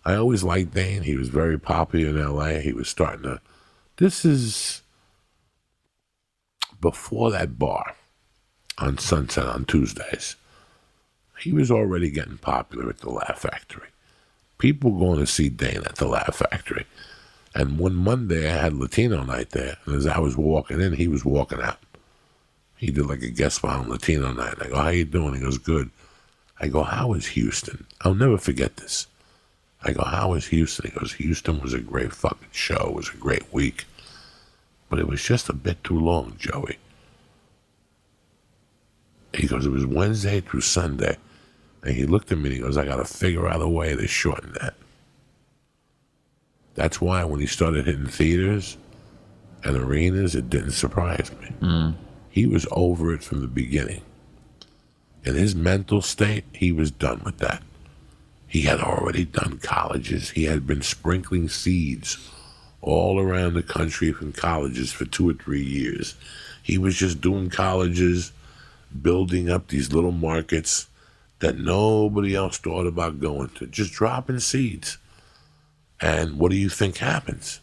I always liked Dane. He was very popular in L.A. He was starting to... This is before that bar on Sunset on Tuesdays. He was already getting popular at the Laugh Factory. People going to see Dane at the Laugh Factory. And one Monday, I had Latino night there. And as I was walking in, he was walking out. He did like a guest spot on Latino night. I go, how you doing? He goes, good. I go, how is Houston? I'll never forget this. I go, how is Houston? He goes, Houston was a great fucking show. It was a great week. But it was just a bit too long, Joey. He goes, it was Wednesday through Sunday. And he looked at me and he goes, I got to figure out a way to shorten that. That's why when he started hitting theaters and arenas, it didn't surprise me. He was over it from the beginning. In his mental state, he was done with that. He had already done colleges. He had been sprinkling seeds all around the country from colleges for 2 or 3 years. He was just doing colleges, building up these little markets that nobody else thought about going to, just dropping seeds. And what do you think happens?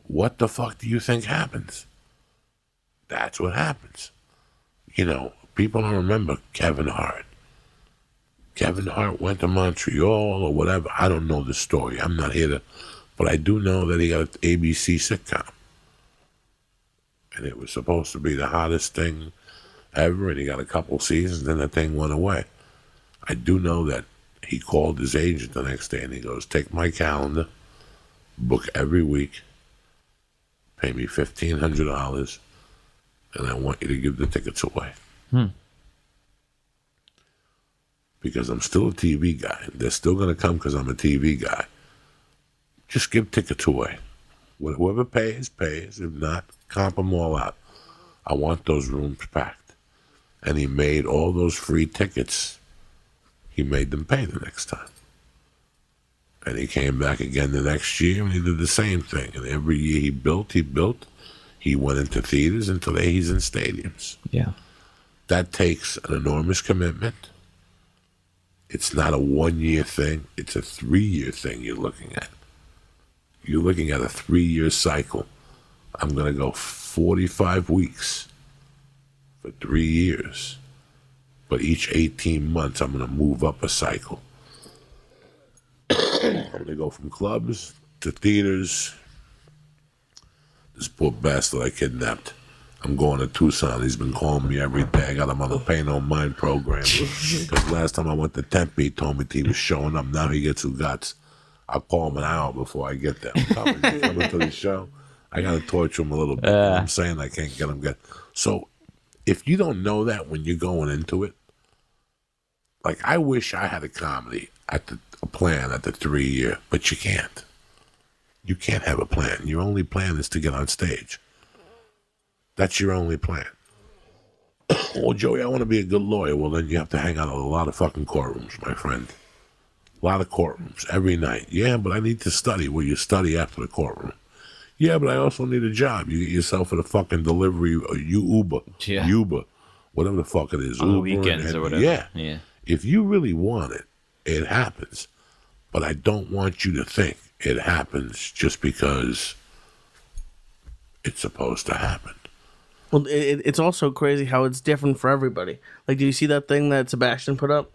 What the fuck do you think happens? That's what happens. You know, people don't remember Kevin Hart. Kevin Hart went to Montreal or whatever. I don't know the story. I'm not here to, but I do know that he got an ABC sitcom. And it was supposed to be the hottest thing ever, and he got a couple seasons, then the thing went away. I do know that he called his agent the next day and he goes, take my calendar, book every week, pay me $1,500, and I want you to give the tickets away. Because I'm still a TV guy. They're still going to come because I'm a TV guy. Just give tickets away. Whoever pays, pays. If not, comp them all out. I want those rooms packed. And he made all those free tickets. He made them pay the next time. And he came back again the next year and he did the same thing. And every year he built. He went into theaters and today he's in stadiums. Yeah. That takes an enormous commitment. It's not a 1-year thing. It's a 3-year thing you're looking at. You're looking at a 3-year cycle. I'm going to go 45 weeks for 3 years. But each 18 months, I'm going to move up a cycle. I'm going to go from clubs to theaters. This poor bastard I kidnapped. I'm going to Tucson. He's been calling me every day. I got him on the Pay No Mind program. Because last time I went to Tempe, he told me he was showing up. Now he gets who guts. I'll call him an hour before I get there. I'm coming to the show. I got to torture him a little bit. I'm saying I can't get him. So if you don't know that when you're going into it, like I wish I had a comedy a plan at the 3-year, but you can't. You can't have a plan. Your only plan is to get on stage. That's your only plan. Well, Joey, I want to be a good lawyer. Well, then you have to hang out at a lot of fucking courtrooms, my friend. A lot of courtrooms every night. Yeah, but I need to study. Well, you study after the courtroom. Yeah, but I also need a job. You get yourself at a fucking delivery, Uber, whatever the fuck it is. On the Uber weekends or whatever. Yeah. If you really want it, it happens. But I don't want you to think it happens just because it's supposed to happen. Well, it's also crazy how it's different for everybody. Like, did you see that thing that Sebastian put up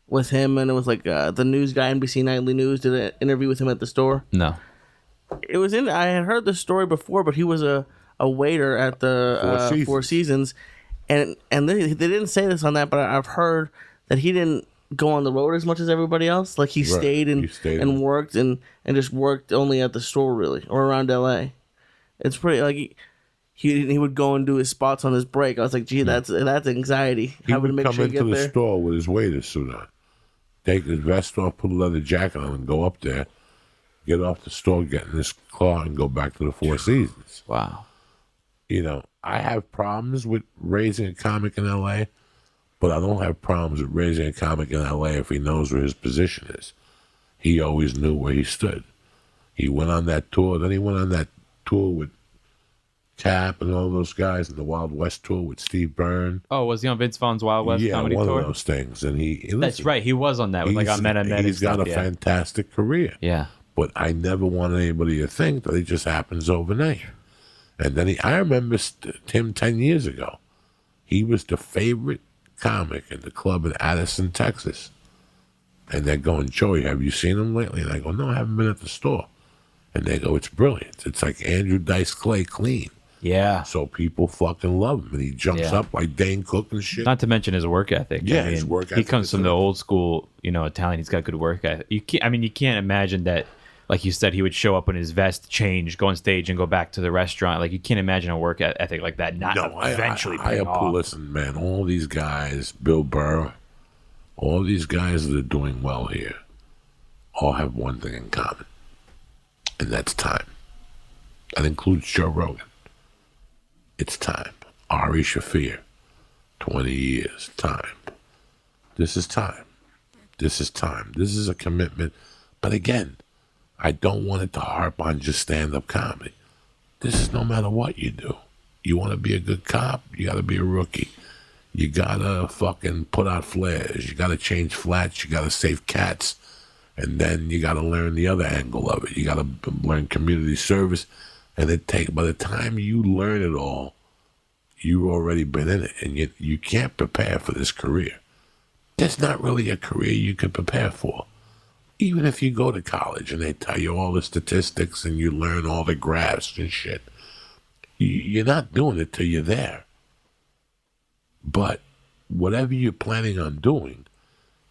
with him? And it was like the news guy, NBC Nightly News, did an interview with him at the store. No. It was in. I had heard the story before, but he was a waiter at the Four Seasons, and they didn't say this on that, but I've heard that he didn't go on the road as much as everybody else. Like he stayed and worked and just worked only at the store really or around LA. It's pretty like. He would go and do his spots on his break. I was like, gee, that's anxiety. He would come into the store with his waiter suit on, take his vest off, put a leather jacket on, and go up there, get off the store, get in his car, and go back to the Four Seasons. Wow. You know, I have problems with raising a comic in L.A., but I don't have problems with raising a comic in L.A. if he knows where his position is. He always knew where he stood. He went on that tour. Then he went on that tour with Tap and all those guys in the Wild West tour with Steve Byrne. Oh, was he on Vince Vaughn's Wild West comedy tour? Yeah, one of those things. And that's right. He was on that with like on Meta. He's got a fantastic career. Yeah. But I never want anybody to think that it just happens overnight. And then I remember Tim 10 years ago. He was the favorite comic in the club in Addison, Texas. And they're going, Joey, have you seen him lately? And I go, no, I haven't been at the store. And they go, it's brilliant. It's like Andrew Dice Clay clean. Yeah. So people fucking love him. And he jumps up like Dane Cook and shit. Not to mention his work ethic. Yeah, his work ethic. He comes from the old school, Italian. He's got good work ethic. You can't imagine that, like you said, he would show up in his vest, change, go on stage, and go back to the restaurant. Like, you can't imagine a work ethic like that not eventually paying off. Listen, man, all these guys, Bill Burr, all these guys that are doing well here, all have one thing in common. And that's time. That includes Joe Rogan. It's time. Ari Shaffir, 20 years. Time. This is time. This is time. This is a commitment. But again, I don't want it to harp on just stand-up comedy. This is no matter what you do. You want to be a good cop, you got to be a rookie. You got to fucking put out flares. You got to change flats. You got to save cats. And then you got to learn the other angle of it. You got to learn community service. And by the time you learn it all, you've already been in it, and you can't prepare for this career. There's not really a career you can prepare for. Even if you go to college and they tell you all the statistics and you learn all the graphs and shit, you're not doing it till you're there. But whatever you're planning on doing,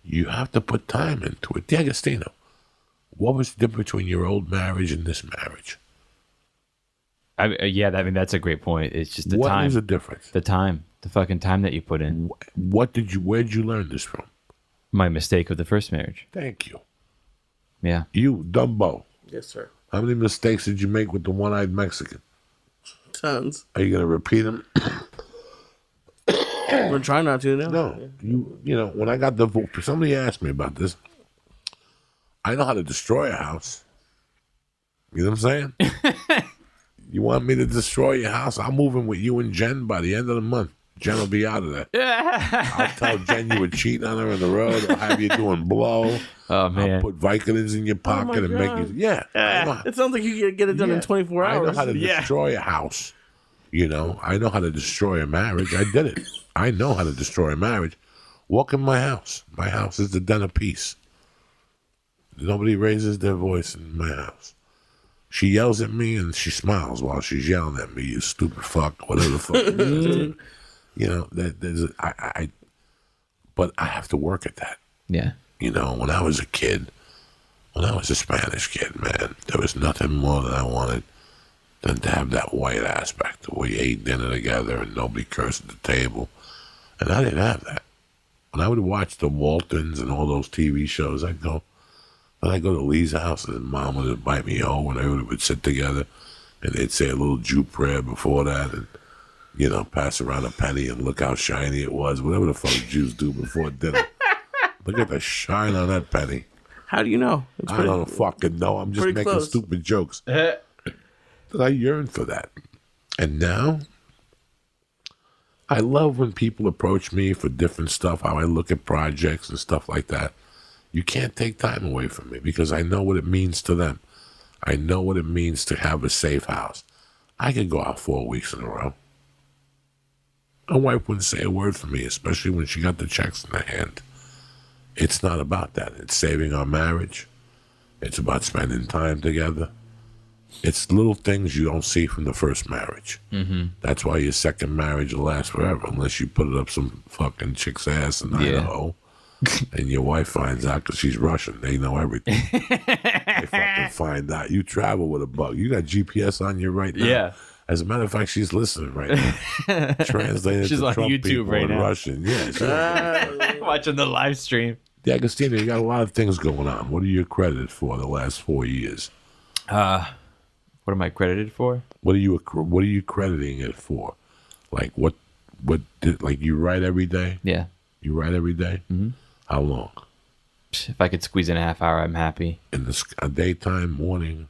you have to put time into it. Agostino, what was the difference between your old marriage and this marriage? That's a great point. It's just the time. What is the difference? The time. The fucking time that you put in. Where'd you learn this from? My mistake of the first marriage. Thank you. Yeah. You, Dumbo. Yes, sir. How many mistakes did you make with the one-eyed Mexican? Tons. Are you going to repeat them? We're trying not to now. No. You know, when I got divorced, somebody asked me about this. I know how to destroy a house. You know what I'm saying? You want me to destroy your house? I'll move in with you and Jen by the end of the month. Jen will be out of there. I'll tell Jen you were cheating on her on the road. I'll have you doing blow. Oh, man. I'll put Vicodins in your pocket and make you... Yeah. It sounds like you can get it done in 24 hours. I know how to destroy a house. You know, I know how to destroy a marriage. I did it. I know how to destroy a marriage. Walk in my house. My house is the den of peace. Nobody raises their voice in my house. She yells at me and she smiles while she's yelling at me. You stupid fuck, whatever the fuck. You know, but I have to work at that. Yeah. You know, when I was a kid, when I was a Spanish kid, man, there was nothing more that I wanted than to have that white aspect, where you ate dinner together and nobody cursed at the table. And I didn't have that. When I would watch the Waltons and all those TV shows, I'd go to Lee's house and Mom would invite me home and everybody would sit together and they'd say a little Jew prayer before that and, you know, pass around a penny and look how shiny it was, whatever the fuck Jews do before dinner. Look at the shine on that penny. How do you know? I don't fucking know. I'm just making close. stupid jokes. I yearn for that. And now, I love when people approach me for different stuff, how I look at projects and stuff like that. You can't take time away from me because I know what it means to them. I know what it means to have a safe house. I could go out 4 weeks in a row. My wife wouldn't say a word for me, especially when she got the checks in her hand. It's not about that. It's saving our marriage. It's about spending time together. It's little things you don't see from the first marriage. Mm-hmm. That's why your second marriage will last forever, unless you put it up some fucking chick's ass in Idaho. And your wife finds out because she's Russian. They know everything. They fucking find out. You travel with a bug. You got GPS on you right now. Yeah. As a matter of fact, she's listening right now. Translated She's to on Trump YouTube people right in now. Russian. Yeah. Watching the live stream. Agostino, you got a lot of things going on. What are you accredited for the last 4 years? What am I credited for? What are you crediting it for? Like like you write every day? Yeah. You write every day? Mm-hmm. How long? If I could squeeze in a half hour, I'm happy. In the daytime, morning?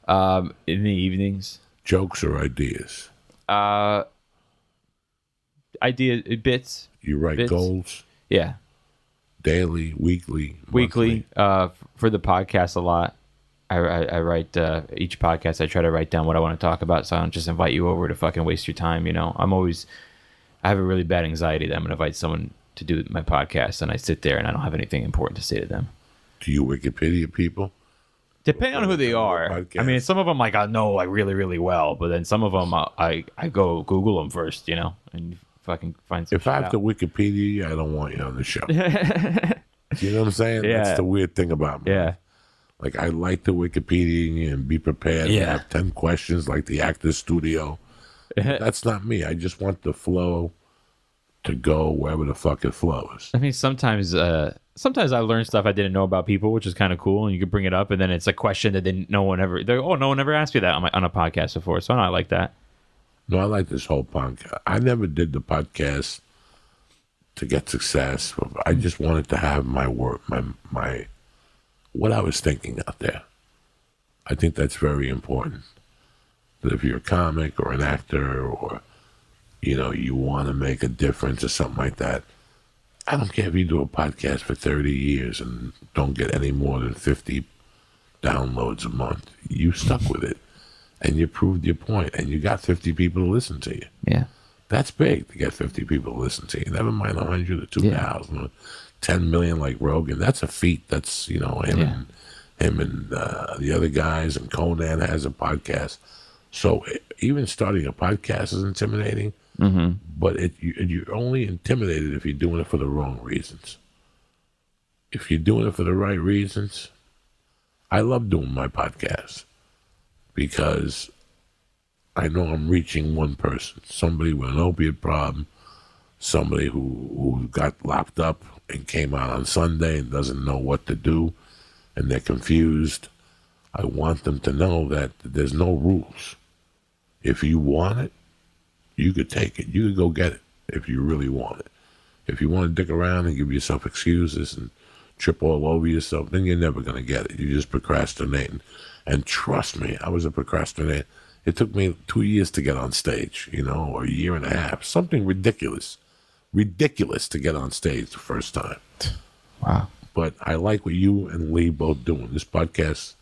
In the evenings. Jokes or ideas? Bits. You write bits. goals? Yeah. Daily, weekly, weekly. monthly? For the podcast, a lot. I write each podcast. I try to write down what I want to talk about, so I don't just invite you over to fucking waste your time. You know, I have a really bad anxiety that I'm gonna invite someone to do my podcast, and I sit there and I don't have anything important to say to them. Do you Wikipedia people? Depending on who they are. Podcast. I mean, some of them like I know like really, really well, but then some of them I go Google them first, you know, and fucking find some If I have to Wikipedia you, I don't want you on the show. You know what I'm saying? Yeah. That's the weird thing about me. Yeah. Like, I like to Wikipedia and be prepared to have 10 questions like the Actors Studio. That's not me. I just want the flow to go wherever the fuck it flows. I mean, sometimes I learn stuff I didn't know about people, which is kind of cool, and you can bring it up, and then it's a question that no one ever asked me that on a podcast before, so I like that. No, I like this whole podcast. I never did the podcast to get success. I just wanted to have my work, my what I was thinking out there. I think that's very important. That if you're a comic or an actor or, you know, you want to make a difference or something like that, I don't care if you do a podcast for 30 years and don't get any more than 50 downloads a month. You stuck with it and you proved your point and you got 50 people to listen to you. Yeah. That's big to get 50 people to listen to you. Never mind 100 or 2,000 or 10 million like Rogan. That's a feat. That's, him and the other guys, and Conan has a podcast. So even starting a podcast is intimidating, but you're only intimidated if you're doing it for the wrong reasons. If you're doing it for the right reasons, I love doing my podcast because I know I'm reaching one person, somebody with an opiate problem, somebody who got locked up and came out on Sunday and doesn't know what to do, and they're confused. I want them to know that there's no rules. If you want it, you could take it. You could go get it if you really want it. If you want to dick around and give yourself excuses and trip all over yourself, then you're never going to get it. You're just procrastinating. And trust me, I was a procrastinator. It took me 2 years to get on stage, or a year and a half. Something ridiculous. Ridiculous to get on stage the first time. Wow. But I like what you and Lee both doing. This podcast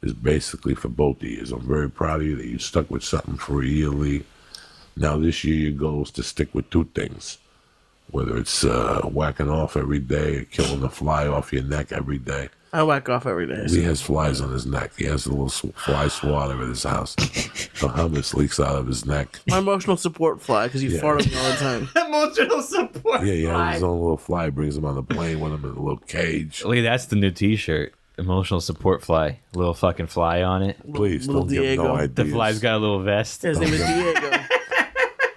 is basically for both of you. I'm very proud of you that you stuck with something for a year, Lee. Now this year your goal is to stick with two things. Whether it's whacking off every day or killing a fly off your neck every day. I whack off every day. Lee has flies on his neck. He has a little fly swatter at his house. The hummus leaks out of his neck. My emotional support fly, because you fart on me all the time. Emotional support. Yeah, he has his own little fly. Brings him on the plane with him in a little cage. Lee, that's the new T-shirt. Emotional support fly. Little fucking fly on it. Please Little don't give him no Diego. ideas. The fly's got a little vest. His name is Diego.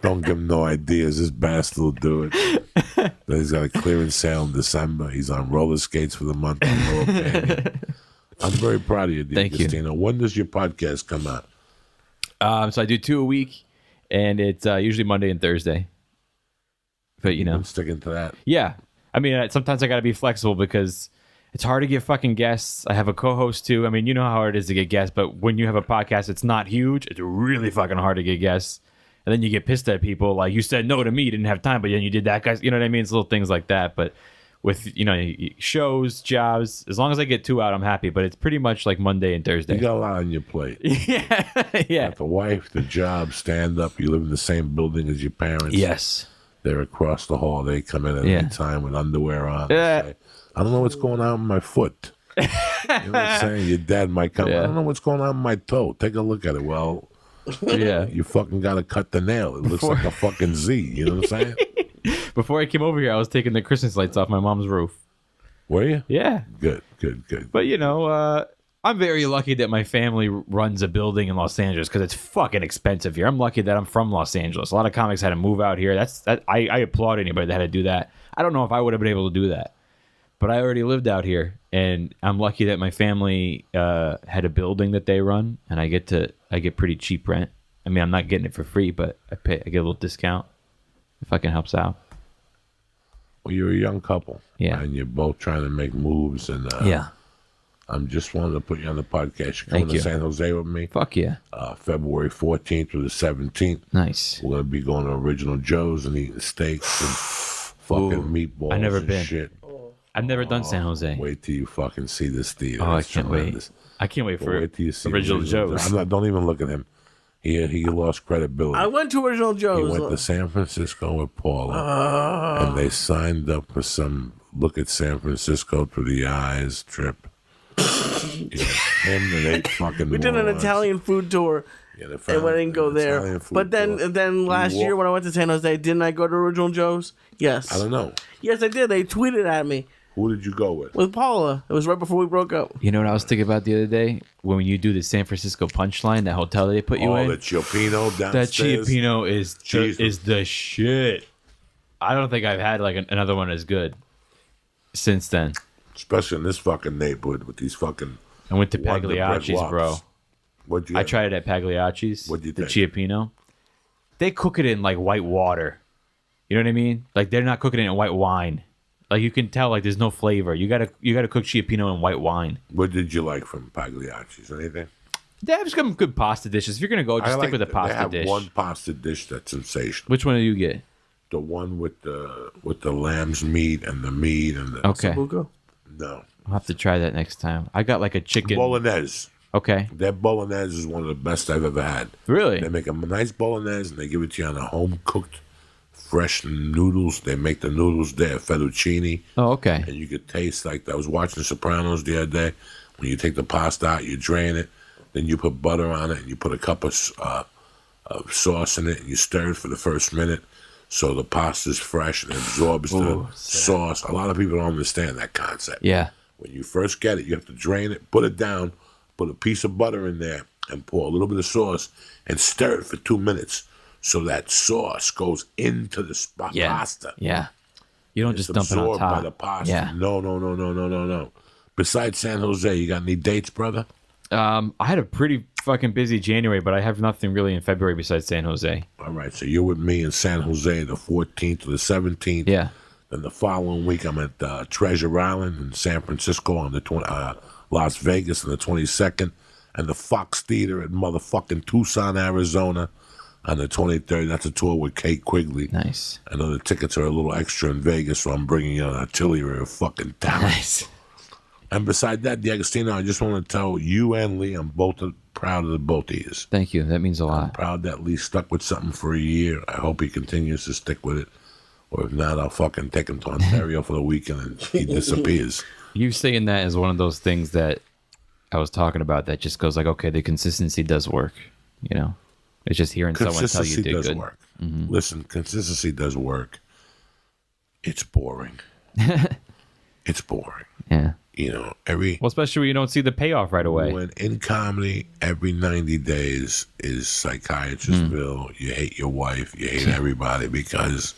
Don't give him no ideas. This bastard will do it. Then he's got a clearance sale in December. He's on roller skates for the month. I'm very proud of you, Thank you. Agostino. When does your podcast come out? So I do 2 a week, and it's usually Monday and Thursday. But I'm sticking to that. yeah. I mean, sometimes I got to be flexible because it's hard to get fucking guests. I have a co-host too. I mean, you know how hard it is to get guests, but when you have a podcast, it's not huge. It's really fucking hard to get guests. And then you get pissed at people like, you said no to me, you didn't have time, but then you did that, guys. You know what I mean? It's little things like that. But with, shows, jobs, as long as I get 2 out, I'm happy. But it's pretty much like Monday and Thursday. You got a lot on your plate. Yeah. You got the wife, the job, stand up. You live in the same building as your parents. Yes. They're across the hall. They come in at any time with underwear on. Yeah. Say, I don't know what's going on with my foot. You know what I'm saying? Your dad might come. Yeah. I don't know what's going on with my toe. Take a look at it. Well, Yeah. you fucking got to cut the nail. It looks like a fucking Z. You know what I'm saying? Before I came over here, I was taking the Christmas lights off my mom's roof. Were you? Yeah. Good. But, I'm very lucky that my family runs a building in Los Angeles because it's fucking expensive here. I'm lucky that I'm from Los Angeles. A lot of comics had to move out here. I applaud anybody that had to do that. I don't know if I would have been able to do that. But I already lived out here, and I'm lucky that my family had a building that they run, and I get pretty cheap rent. I mean, I'm not getting it for free, but I get a little discount if fucking helps out. Well, you're a young couple. Yeah. And you're both trying to make moves. And Yeah. I'm just wanted to put you on the podcast. You're coming Thank to you. San Jose with me. Fuck yeah. February 14th through the 17th. Nice. We're going to be going to Original Joe's and eating steaks and fucking meatballs I've never and been. shit. I've never done San Jose. Wait till you fucking see this theater. Oh, I It's can't tremendous. wait. I can't wait for Wait till you see Original Joe's. Don't even look at him. He lost credibility. I went to Original He Joe's. went to San Francisco with Paula, and they signed up for some look at San Francisco through the eyes trip. Him and 8 fucking We did an morons. Italian food tour, Yeah, they and found we didn't go an there. Italian food But tour. then last year when I went to San Jose, didn't I go to Original Joe's? Yes. I don't know. Yes, I did. They tweeted at me Who did you go with? with Paula. It was right before we broke up. You know what I was thinking about the other day? When you do the San Francisco punchline, that hotel that they put you in. The Chiapino That downstairs. Chiapino is Jesus. the shit. I don't think I've had like another one as good since then. Especially in this fucking neighborhood with these fucking I went to Wonder Bread Pagliacci's, bro. wops. What'd you I have? tried it at Pagliacci's. What'd you the think? Chiapino. They cook it in like white water. You know what I mean? Like they're not cooking it in white wine. Like you can tell, like there's no flavor. You gotta cook Chiapino in white wine. What did you like from Pagliacci's? Anything? They have some good pasta dishes. If you're gonna go, just stick with a They pasta have dish. one pasta dish that's sensational. Which one do you get? The one with the lamb's meat and the Okay, Buco? no I'll have to try that next time. I got like a chicken. bolognese. Okay. Their bolognese is one of the best I've ever had. Really? They make a nice bolognese and they give it to you on a home cooked, fresh noodles. They make the noodles there, fettuccine. Oh, okay. And you could taste like I was watching Sopranos the other day. When you take the pasta out, you drain it, then you put butter on it, and you put a cup of sauce in it, and you stir it for the first minute, so the pasta's fresh and absorbs the sauce. A lot of people don't understand that concept. Yeah. When you first get it, you have to drain it, put it down, put a piece of butter in there, and pour a little bit of sauce, and stir it for 2 minutes, so that sauce goes into the pasta. Yeah. You don't It's just dump it on absorbed top. by the pasta. Yeah. No. Besides San Jose, you got any dates, brother? I had a pretty fucking busy January, but I have nothing really in February besides San Jose. All right, so you're with me in San Jose the 14th to the 17th. Yeah. Then the following week, I'm at Treasure Island in San Francisco on the Las Vegas on the 22nd, and the Fox Theater at motherfucking Tucson, Arizona on the 23rd. That's a tour with Kate Quigley. Nice. I know the tickets are a little extra in Vegas, so I'm bringing you an artillery of fucking talent. Nice. And beside that, Agostino, I just want to tell you and Lee, I'm proud of the both of you. Thank you. That means a I'm lot. proud that Lee stuck with something for a year. I hope he continues to stick with it. Or if not, I'll fucking take him to Ontario for the weekend and he disappears. You saying that is one of those things that I was talking about that just goes like, okay, the consistency does work. You know, it's just hearing someone tell you Consistency did does good. work. Listen, consistency does work. It's boring. It's boring. Yeah. You know, Well, especially when you don't see the payoff right away. when in comedy, every 90 days is psychiatrist bill. You hate your wife, you hate everybody because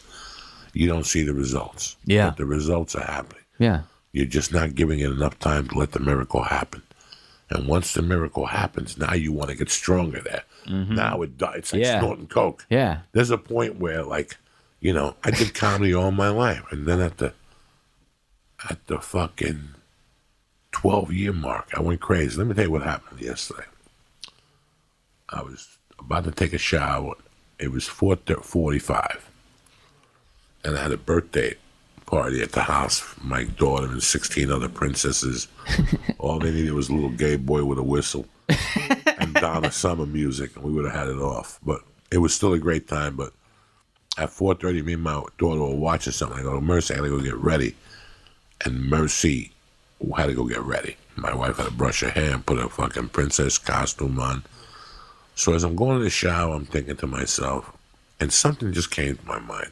you don't see the results. Yeah. But the results are happening. Yeah. You're just not giving it enough time to let the miracle happen. And once the miracle happens, now you want to get stronger there. Now it's like snorting coke. Yeah. There's a point where, like, you know, I did comedy all my life, and then at the fucking 12-year mark, I went crazy. Let me tell you what happened yesterday. I was about to take a shower. It was 4:45, and I had a birthday party at the house for my daughter and 16 other princesses. All they needed was a little gay boy with a whistle and Donna Summer music, and we would have had it off. But it was still a great time. But at 4:30, me and my daughter were watching something. I go, Mercy, I gotta go get ready. And Mercy had to go get ready. My wife had to brush her hair and put a fucking princess costume on. So as I'm going to the shower, I'm thinking to myself, and something just came to my mind.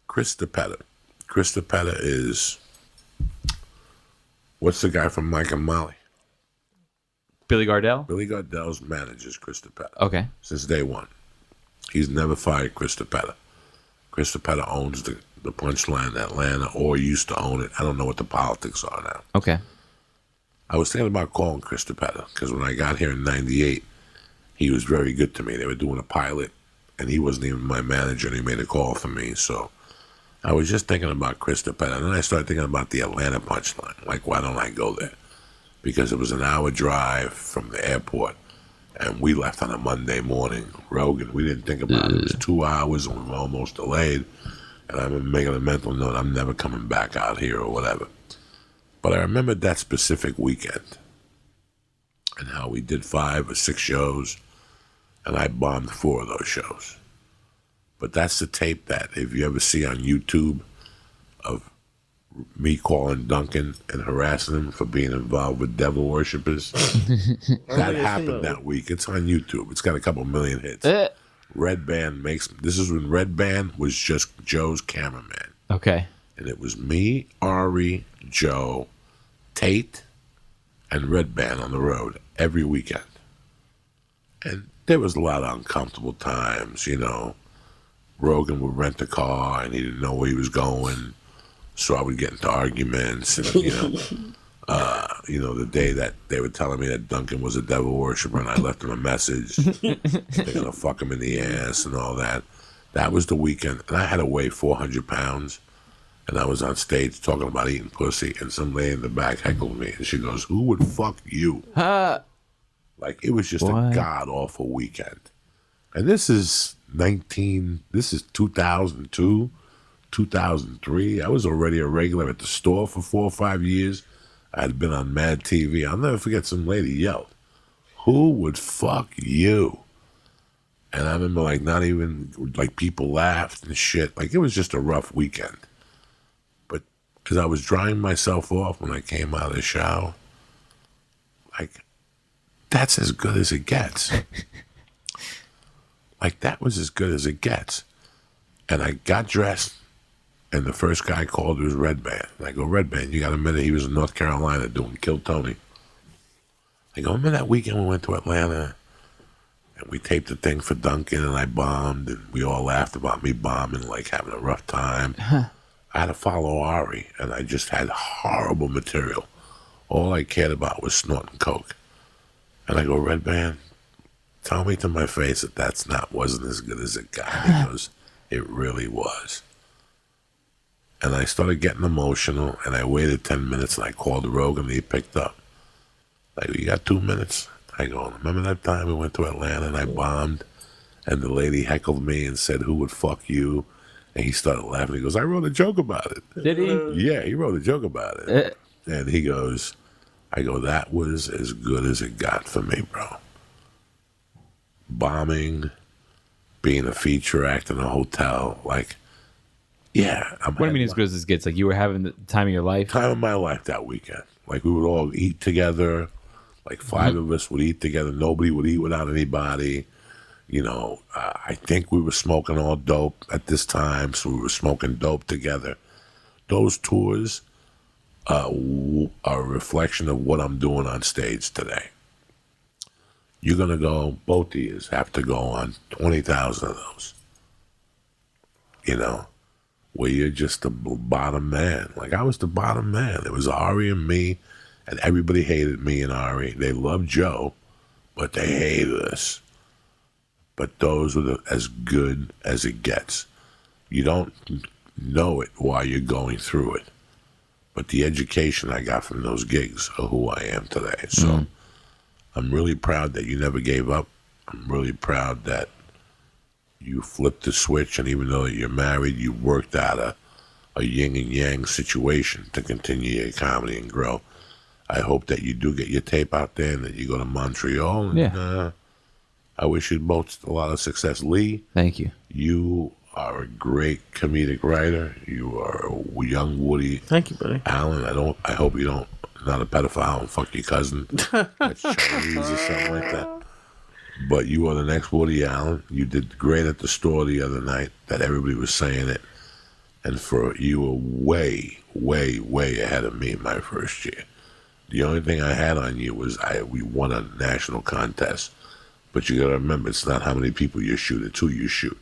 Chris DePetta. Chris DePetta is, what's the guy from Mike and Molly? Billy Gardell? Billy Gardell's manager is Chris DePetta. Okay. Since day one. He's never fired Chris DePetta. Chris DePetta owns the Punchline in Atlanta, or used to own it. I don't know what the politics are now. Okay. I was thinking about calling Chris DePetta, because when I got here in 98, he was very good to me. They were doing a pilot, and he wasn't even my manager, and he made a call for me. So I was just thinking about Chris DePetta, and then I started thinking about the Atlanta Punchline. Like, why don't I go there? Because it was an hour drive from the airport, and we left on a Monday morning. Rogan, we didn't think about it. It was 2 hours, and we were almost delayed. And I'm making a mental note, I'm never coming back out here or whatever. But I remember that specific weekend and how we did 5 or 6 shows, and I bombed 4 of those shows. But that's the tape that, if you ever see on YouTube, of me calling Duncan and harassing him for being involved with devil worshippers. That happened that week. It's on YouTube. It's got a couple million hits. Red Band this is when Red Band was just Joe's cameraman. Okay. And it was me, Ari, Joe, Tate, and Red Band on the road every weekend. And there was a lot of uncomfortable times, you know. Rogan would rent a car and he didn't know where he was going. So I would get into arguments and, you know, the day that they were telling me that Duncan was a devil worshiper and I left him a message, they're going to fuck him in the ass and all that. That was the weekend. And I had to weigh 400 pounds. And I was on stage talking about eating pussy. And some lady in the back heckled me. And she goes, who would fuck you? Like, it was just a god-awful weekend. And this is 2002, 2003. I was already a regular at the store for 4 or 5 years. I had been on Mad TV. I'll never forget some lady yelled. who would fuck you? And I remember, like, not even, like, people laughed and shit. Like, it was just a rough weekend. But as I was drying myself off when I came out of the shower, like, that's as good as it gets. Like, that was as good as it gets. And I got dressed, and the first guy I called was Red Band. And I go, Red Band, you got a minute? He was in North Carolina doing Kill Tony. I go, remember that weekend we went to Atlanta? And we taped the thing for Duncan, and I bombed, and we all laughed about me bombing, like having a rough time. I had to follow Ari, and I just had horrible material. All I cared about was snorting coke. And I go, Red Band, tell me to my face that wasn't as good as it got. He goes, it really was. And I started getting emotional, and I waited 10 minutes, and I called Rogan, and he picked up. I go, you got 2 minutes? I go, remember that time we went to Atlanta and I bombed and the lady heckled me and said, who would fuck you? And he started laughing. He goes, I wrote a joke about it. Did he? Yeah, he wrote a joke about it. And he goes, I go, that was as good as it got for me, bro. Bombing, being a feature act in a hotel, like, yeah. What do you mean as good as it gets? Like you were having the time of your life? Time of my life that weekend. Like we would all eat together. Like 5 of us would eat together. Nobody would eat without anybody. You know, I think we were smoking all dope at this time, so we were smoking dope together. Those tours are a reflection of what I'm doing on stage today. You're going to go, both of you have to go on 20,000 of those. You know, where you're just the bottom man. Like I was the bottom man. It was Ari and me. And everybody hated me and Ari. They loved Joe, but they hated us. But those were as good as it gets. You don't know it while you're going through it. But the education I got from those gigs are who I am today. So I'm really proud that you never gave up. I'm really proud that you flipped the switch. And even though you're married, you worked out a yin and yang situation to continue your comedy and grow. I hope that you do get your tape out there and that you go to Montreal. And, I wish you both a lot of success. Lee, thank you. You are a great comedic writer. You are a young Woody. Thank you, buddy. Allen, I hope you don't, not a pedophile and fuck your cousin. That's Chinese or something like that. But you are the next Woody Allen. You did great at the store the other night that everybody was saying it. And you were way, way, way ahead of me my first year. The only thing I had on you was we won a national contest. But you got to remember, it's not how many people you shoot, it's who you shoot.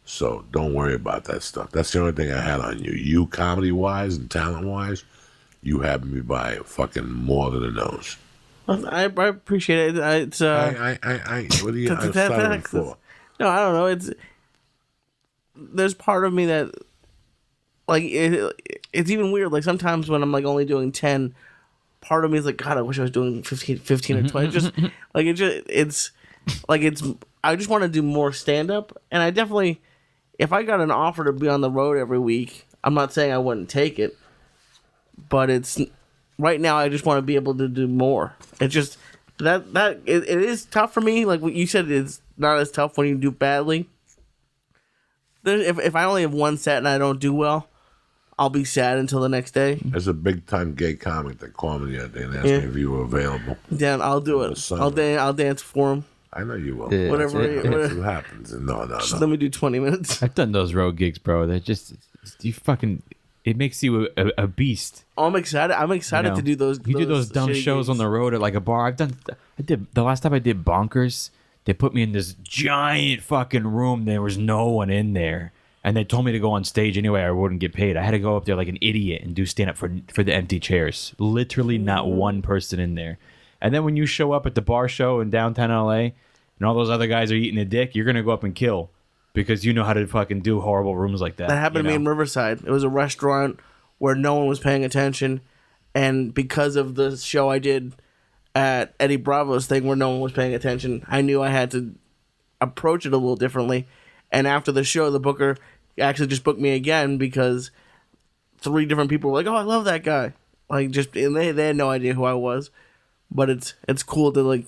So don't worry about that stuff. That's the only thing I had on you. You, comedy-wise and talent-wise, you had me by fucking more than a nose. I appreciate it. It's what are you excited for? No, I don't know. There's part of me that, like, it's even weird. Like, sometimes when I'm, like, only doing 10, part of me is like, God, I wish I was doing 15 or 20. Just like I just want to do more stand up, and I definitely, if I got an offer to be on the road every week, I'm not saying I wouldn't take it, but it's right now I just want to be able to do more. It's just it is tough for me. Like what you said, it's not as tough when you do badly. If I only have one set and I don't do well, I'll be sad until the next day. There's a big time gay comic that called me the other day and asked me if you were available. Dan, I'll do it. I'll dance for him. I know you will. Yeah, whatever happens. No. Just let me do 20 minutes. I've done those road gigs, bro. They're just it makes you a beast. Oh, I'm excited. I'm excited to do those. You do those dumb shows on the road at like a bar. I did the last time I did Bonkers. They put me in this giant fucking room. There was no one in there. And they told me to go on stage anyway. I wouldn't get paid. I had to go up there like an idiot and do stand up for the empty chairs. Literally not one person in there. And then when you show up at the bar show in downtown LA and all those other guys are eating a dick, you're going to go up and kill because you know how to fucking do horrible rooms like that. That happened to me in Riverside. It was a restaurant where no one was paying attention. And because of the show I did at Eddie Bravo's thing where no one was paying attention, I knew I had to approach it a little differently. And after the show, the booker actually just booked me again because 3 different people were like, "Oh, I love that guy." Like, and they had no idea who I was. But it's cool to, like,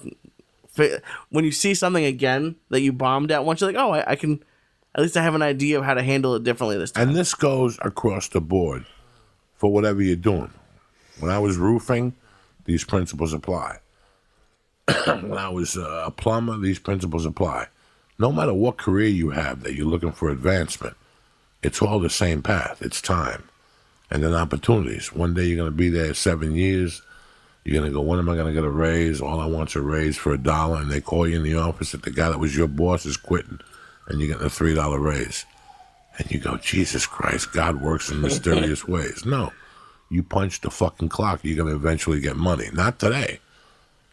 when you see something again that you bombed at once, you're like, oh, I can, at least I have an idea of how to handle it differently this time. And this goes across the board for whatever you're doing. When I was roofing, these principles apply. When I was a plumber, these principles apply. No matter what career you have that you're looking for advancement, it's all the same path. It's time and then opportunities. One day you're going to be there 7 years. You're going to go, when am I going to get a raise? All I want's a raise for $1. And they call you in the office that the guy that was your boss is quitting and you're getting a $3 raise. And you go, Jesus Christ, God works in mysterious ways. No, you punch the fucking clock. You're going to eventually get money. Not today.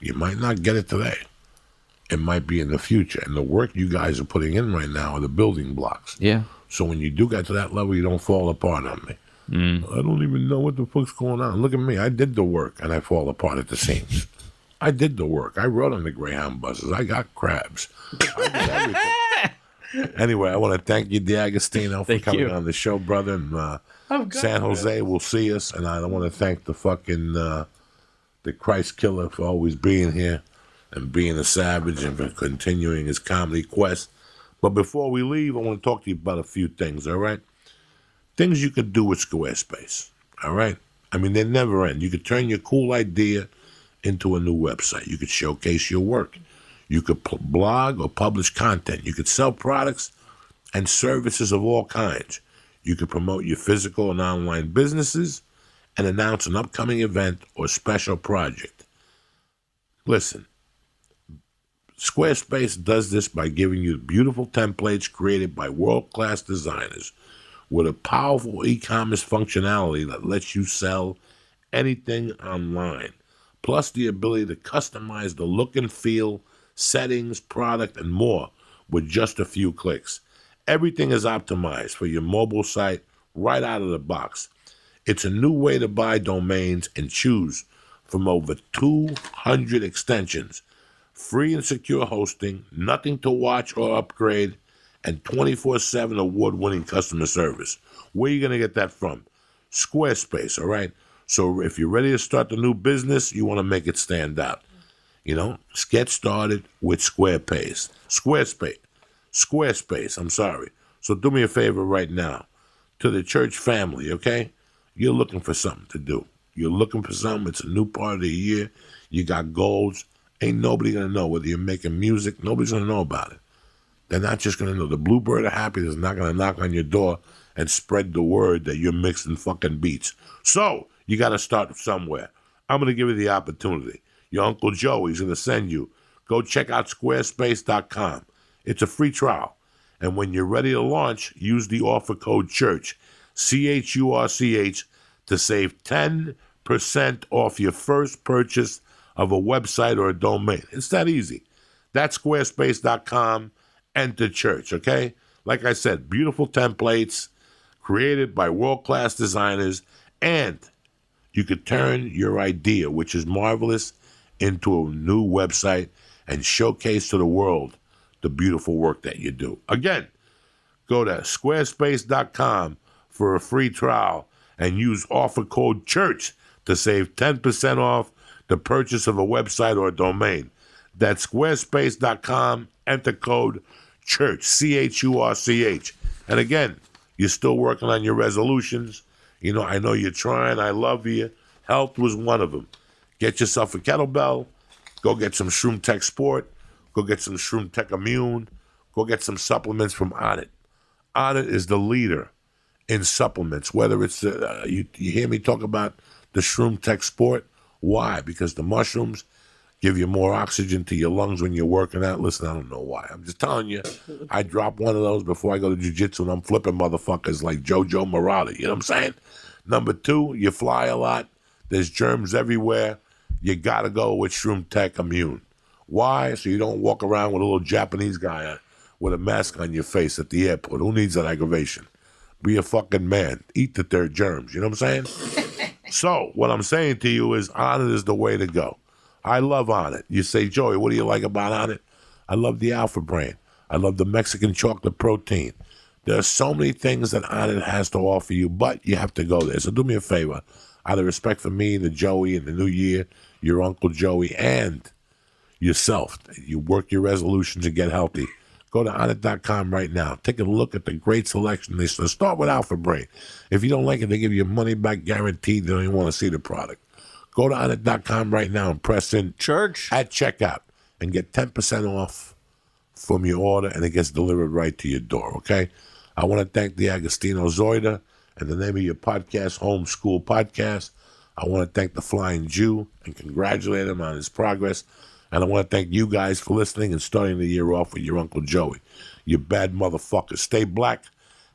You might not get it today. It might be in the future. And the work you guys are putting in right now are the building blocks. Yeah. So when you do get to that level, you don't fall apart on me. I don't even know what the fuck's going on. Look at me. I did the work, and I fall apart at the seams. I did the work. I rode on the Greyhound buses. I got crabs. I did everything. Anyway, I want to thank you, D'Agostino, for coming on the show, brother. And San Jose will see us. And I want to thank the fucking the Christ Killer for always being here and being a savage and for continuing his comedy quest. But before we leave, I want to talk to you about a few things, all right? Things you could do with Squarespace, all right? I mean, they never end. You could turn your cool idea into a new website. You could showcase your work. You could blog or publish content. You could sell products and services of all kinds. You could promote your physical and online businesses and announce an upcoming event or special project. Listen, Squarespace does this by giving you beautiful templates created by world-class designers with a powerful e-commerce functionality that lets you sell anything online, plus the ability to customize the look and feel, settings, product, and more with just a few clicks. Everything is optimized for your mobile site right out of the box. It's a new way to buy domains and choose from over 200 extensions, free and secure hosting, nothing to watch or upgrade, and 24/7 award-winning customer service. Where are you going to get that from? Squarespace, all right? So if you're ready to start the new business, you want to make it stand out. You know, get started with Squarespace. Squarespace, I'm sorry. So do me a favor right now. To the church family, okay? You're looking for something to do. You're looking for something. It's a new part of the year. You got goals. Ain't nobody going to know whether you're making music. Nobody's going to know about it. They're not just going to know. The Bluebird of Happiness is not going to knock on your door and spread the word that you're mixing fucking beats. So you got to start somewhere. I'm going to give you the opportunity. Your Uncle Joey's going to send you. Go check out squarespace.com. It's a free trial. And when you're ready to launch, use the offer code CHURCH, CHURCH, to save 10% off your first purchase of a website or a domain. It's that easy. That's squarespace.com. Enter church, okay? Like I said, beautiful templates created by world-class designers, and you could turn your idea, which is marvelous, into a new website and showcase to the world the beautiful work that you do. Again, go to squarespace.com for a free trial and use offer code CHURCH to save 10% off the purchase of a website or a domain. That's squarespace.com, enter code CHURCH, CHURCH. And again, you're still working on your resolutions. You know, I know you're trying. I love you. Health was one of them. Get yourself a kettlebell. Go get some Shroom Tech Sport. Go get some Shroom Tech Immune. Go get some supplements from Onnit. Onnit is the leader in supplements, whether it's, you hear me talk about the Shroom Tech Sport. Why? Because the mushrooms give you more oxygen to your lungs when you're working out. Listen, I don't know why. I'm just telling you, I drop one of those before I go to jiu-jitsu, and I'm flipping motherfuckers like Jojo Murata. You know what I'm saying? Number 2, you fly a lot. There's germs everywhere. You got to go with Shroom Tech Immune. Why? So you don't walk around with a little Japanese guy with a mask on your face at the airport. Who needs that aggravation? Be a fucking man. Eat the third germs. You know what I'm saying? So what I'm saying to you is Onnit is the way to go. I love Onnit. You say, Joey, what do you like about Onnit? I love the Alpha Brain. I love the Mexican chocolate protein. There are so many things that Onnit has to offer you, but you have to go there. So do me a favor. Out of respect for me, the Joey, and the new year, your Uncle Joey, and yourself. You work your resolutions and get healthy. Go to Onnit.com right now. Take a look at the great selection. They start with Alpha Brain. If you don't like it, they give you a money back guaranteed. They don't even want to see the product. Go to Onnit.com right now and press in Church. at checkout and get 10% off from your order, and it gets delivered right to your door, okay? I want to thank the Agostino Zoida and the name of your podcast, Homeschool Podcast. I want to thank the Flying Jew and congratulate him on his progress. And I want to thank you guys for listening and starting the year off with your Uncle Joey. You bad motherfuckers. Stay black.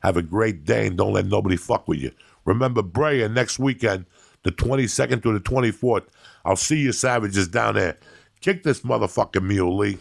Have a great day and don't let nobody fuck with you. Remember Brea next weekend, the 22nd through the 24th. I'll see you savages down there. Kick this motherfucking mule, Lee.